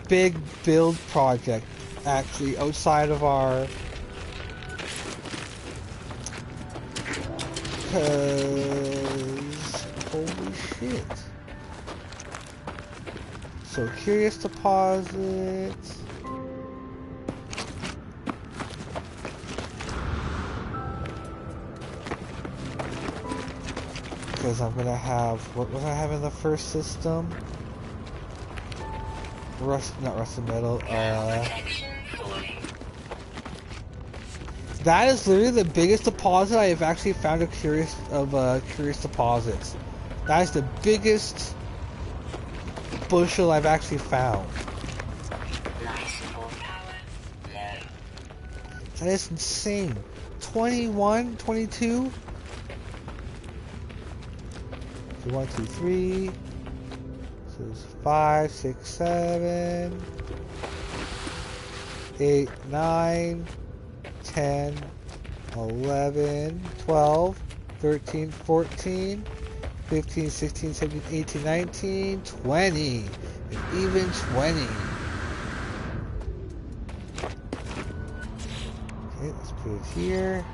big build project actually outside of our... Because... Holy shit. So curious deposits... Because I'm gonna have, what was I having in the first system? Not rusted metal, that is literally the biggest deposit I have actually found of curious deposits. That is the biggest bushel I've actually found. That is insane. 21, 22? 1, 2, 3. So it's 5, 6, 7, 8, 9, 10, 11, 12, 13, 14, 15, 16, 17, 18, 19, 20, and even 20. Put it here.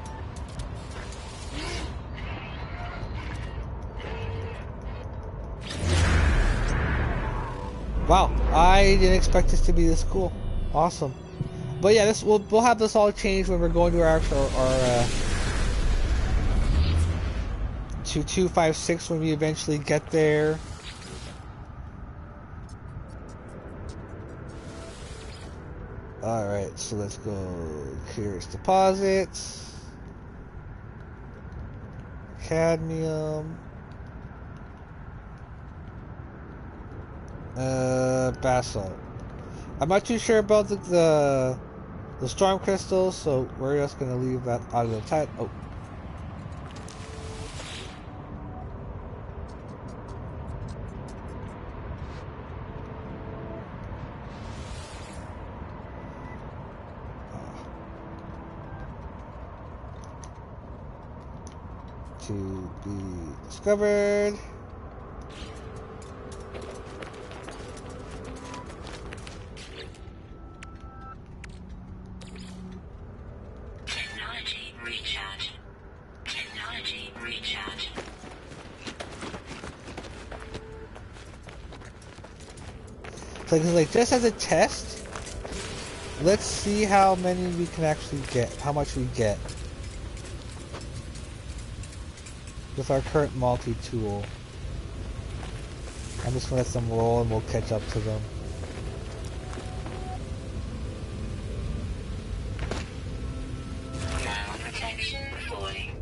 Wow, I didn't expect this to be this cool. Awesome. But yeah, this we'll have this all changed when we're going to our to 256 when we eventually get there. Alright, so let's go curious deposits. Cadmium. Basalt. I'm not too sure about the storm crystals, so we're just gonna leave that out of the title. Oh. To be discovered. Technology recharge. Technology recharge. So like just as a test, let's see how many we can actually get, how much we get with our current multi-tool. I'm just gonna let them roll and we'll catch up to them. Protection falling.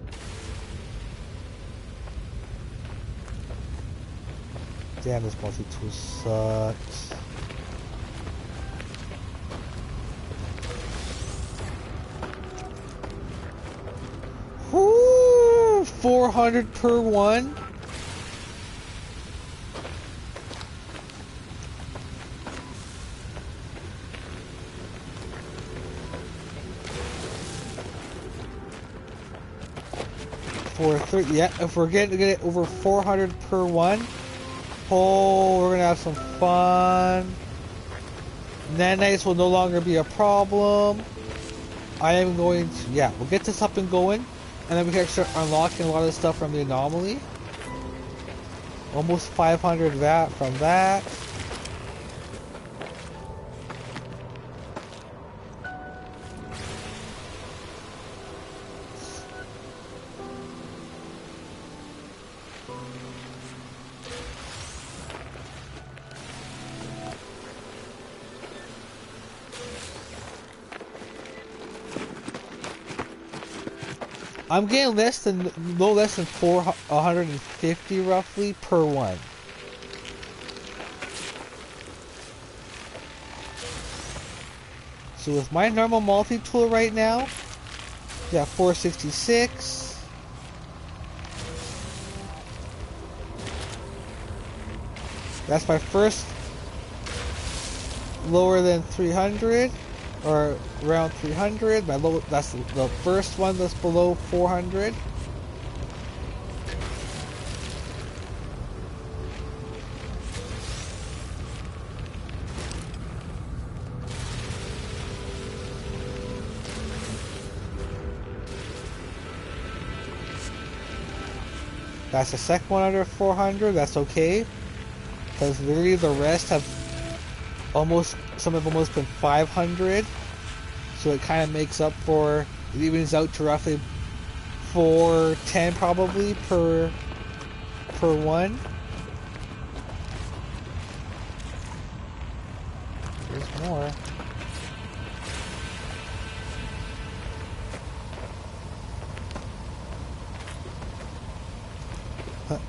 Damn, this multi-tool sucks. Whoo! 400 per one? Yeah, if we're getting to get it over 400 per one, oh, we're gonna have some fun. Nanites will no longer be a problem. I am going to, yeah, we'll get this up and going, and then we can start unlocking a lot of stuff from the anomaly. Almost 500 VAT from that. I'm getting no less than 450 roughly per one. So with my normal multi-tool right now, yeah, 466. That's my first lower than 300. Or around 300. My low, that's the first one that's below 400. That's the second one under 400. That's okay, because literally the rest have almost, some have almost been 500, so it kind of makes up for, it evens out to roughly 410 probably per one. There's more. Huh.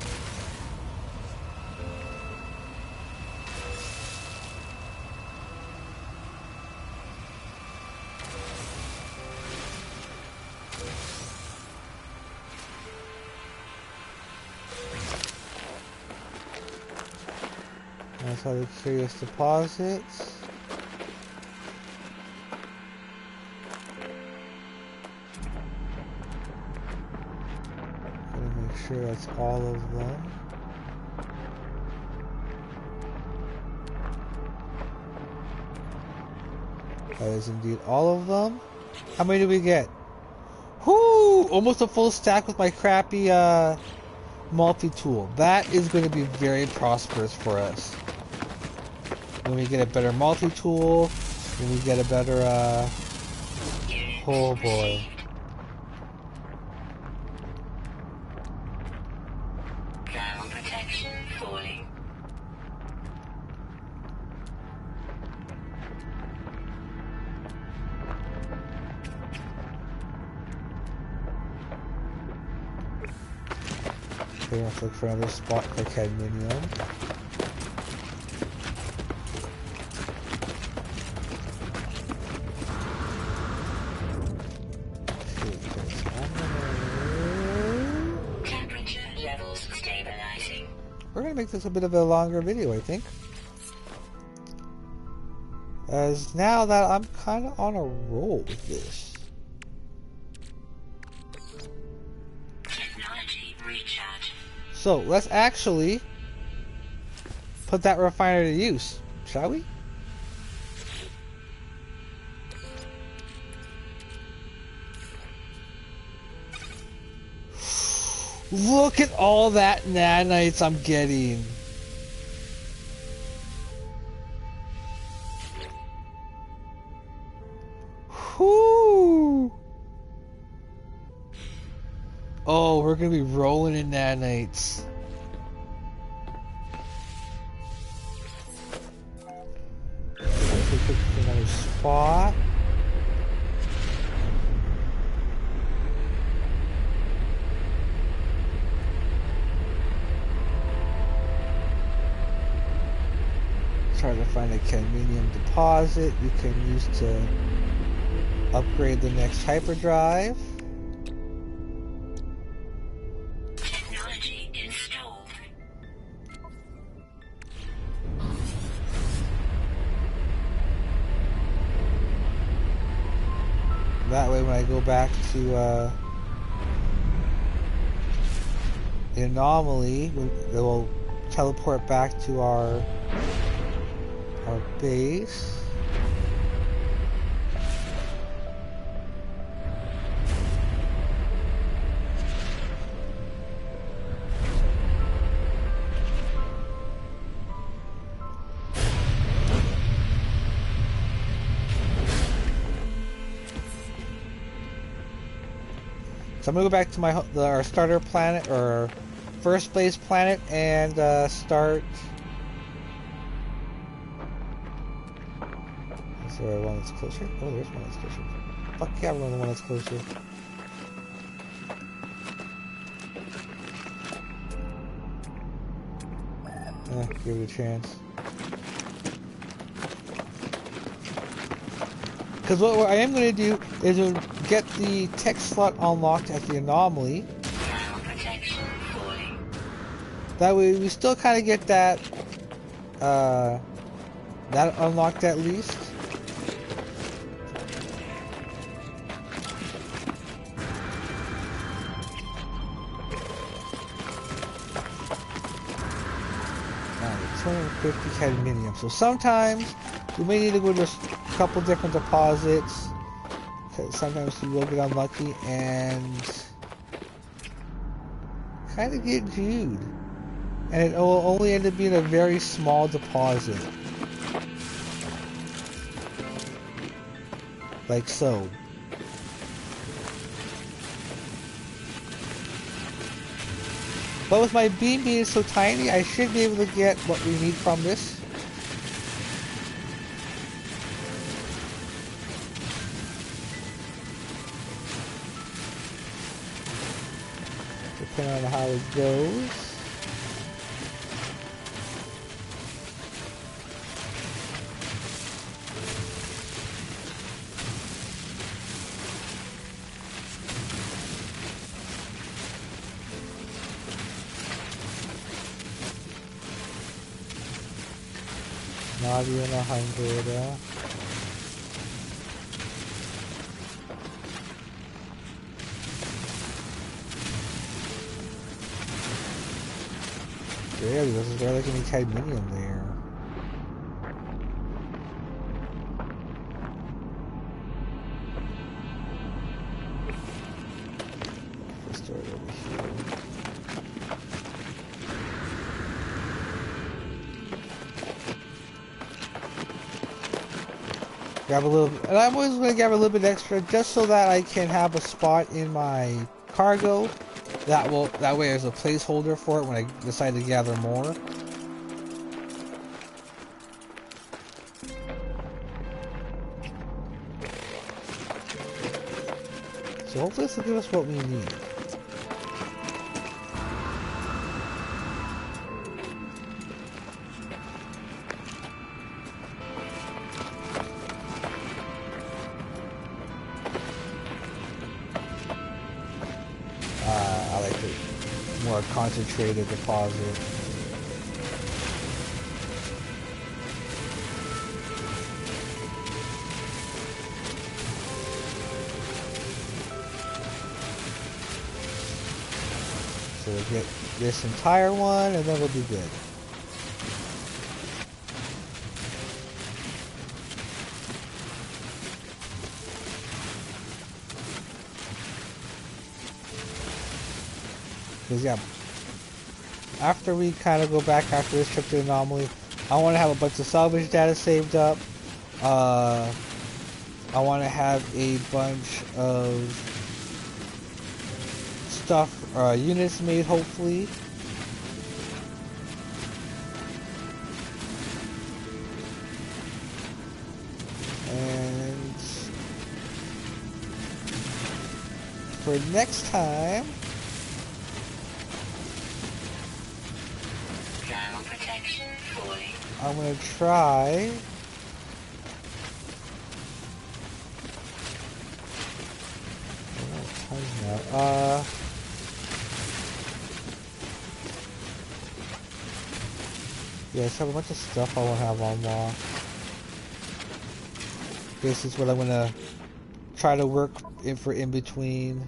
That's how the curious deposits. Gotta make sure that's all of them. That is indeed all of them. How many do we get? almost a full stack with my crappy multi-tool. That is going to be very prosperous for us. When we get a better multi-tool, when we get a better, oh boy. Thermal protection falling. Okay, let's look for another spot for cadmium. Temperature levels stabilizing. We're gonna make this a bit of a longer video, I think. As now that I'm kind of on a roll with this. Technology recharge. So, let's actually put that refiner to use, shall we? Look at all that nanites I'm getting. Whoo! Oh, we're gonna be rolling in nanites. Let's pick another spot. Try to find a cadmium deposit you can use to upgrade the next hyperdrive. Technology installed. That way when I go back to the anomaly, it will teleport back to our base. So I'm gonna go back to our starter planet, or first base planet, and start. Is there one that's closer? Oh, there's one that's closer. Fuck yeah, I want the one that's closer. Give it a chance. Because what I am going to do is get the tech slot unlocked at the anomaly. That way we still kind of get that that unlocked at least. Alright, 250 cadmium. So sometimes we may need to go to a couple different deposits, because sometimes you will get unlucky and kind of get Jude, and it will only end up being a very small deposit, like so. But with my beam being so tiny, I should be able to get what we need from this. Depending on how it goes. Not even 100. Really, there's barely any cadmium there. start over here. Grab a little, and I'm always going to grab a little bit extra just so that I can have a spot in my cargo. That way there's a placeholder for it when I decide to gather more. So hopefully this will give us what we need. I like the more concentrated deposit. So we'll get this entire one and then we'll be good. Because yeah, after we kind of go back after this trip to Anomaly, I want to have a bunch of salvage data saved up. I want to have a bunch of stuff, units made hopefully. And for next time, I'm gonna try yeah, I have a bunch of stuff I won't have on law. This is what I'm gonna try to work in for in between.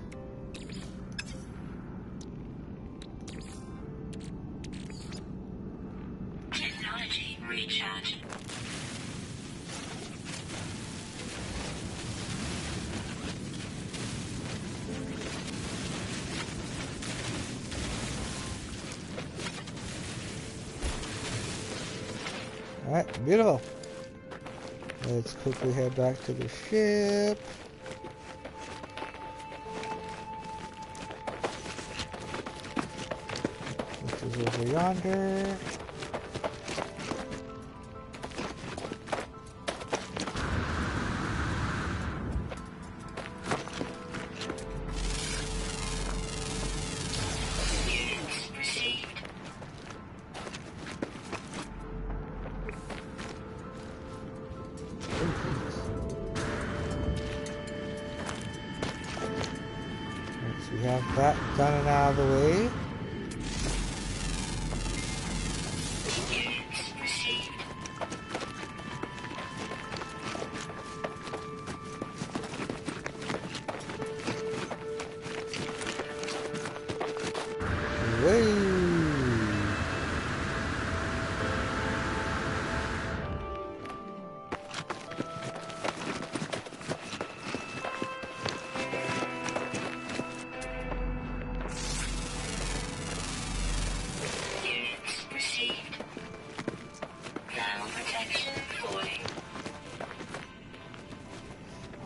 Alright, beautiful. Let's quickly head back to the ship. Which is over yonder. We have that done and out of the way.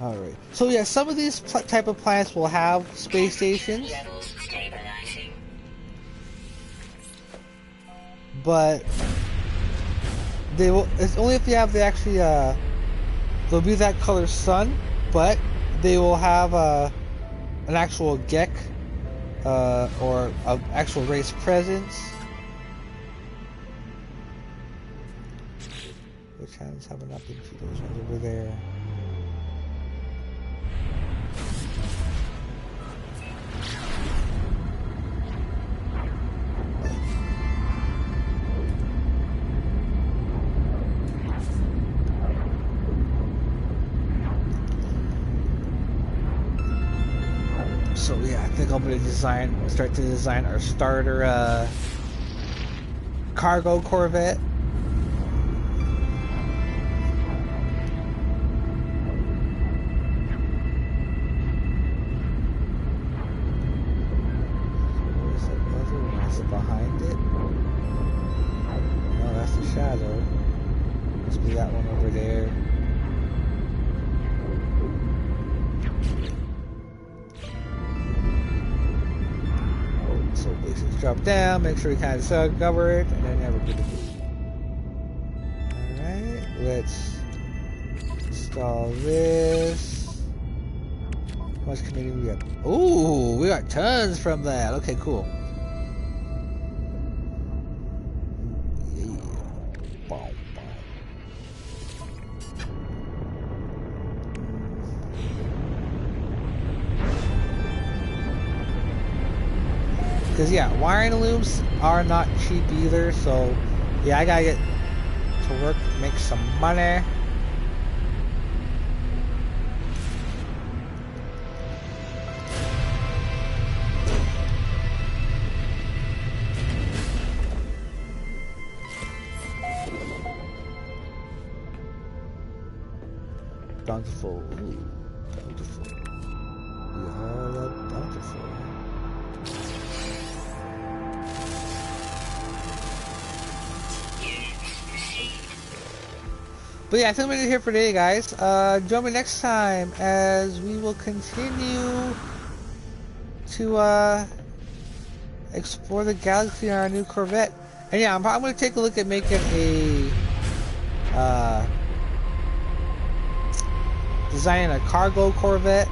Alright. So yeah, some of these type of planets will have space stations. But they will, it's only if you have the actually they'll be that color sun, but they will have an actual Gek or an actual race presence. Which ones have nothing to those ones over there? So yeah, I think I'm gonna start to design our starter cargo Corvette. Is it behind it? No, that's the shadow. Must be that one over there. So basically drop down, make sure we kind of cover it, and then have a good move. Alright, let's install this. How much community we got? Ooh, we got tons from that. Okay, cool. Yeah. Boom, boom. Because, yeah, wiring looms are not cheap either, so, yeah, I gotta get to work, make some money. Bountiful. Ooh, bountiful. We all are bountiful. But yeah, I think I'm gonna do it here for today, guys. Join me next time as we will continue to explore the galaxy on our new Corvette. And yeah, I'm probably gonna take a look at making a designing a cargo Corvette.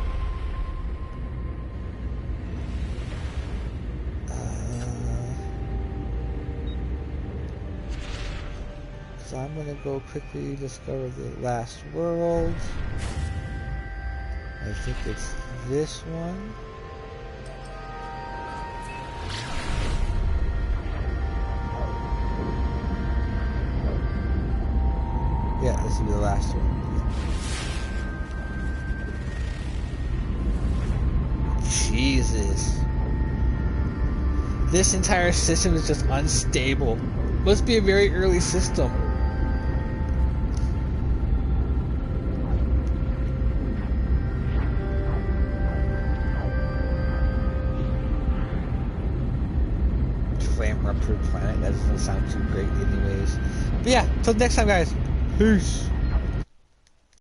So I'm gonna go quickly discover the last world. I think it's this one. Yeah, this will be the last one. Jesus. This entire system is just unstable. Must be a very early system. Flame ruptured planet. That doesn't sound too great anyways. But yeah, till next time, guys. Peace.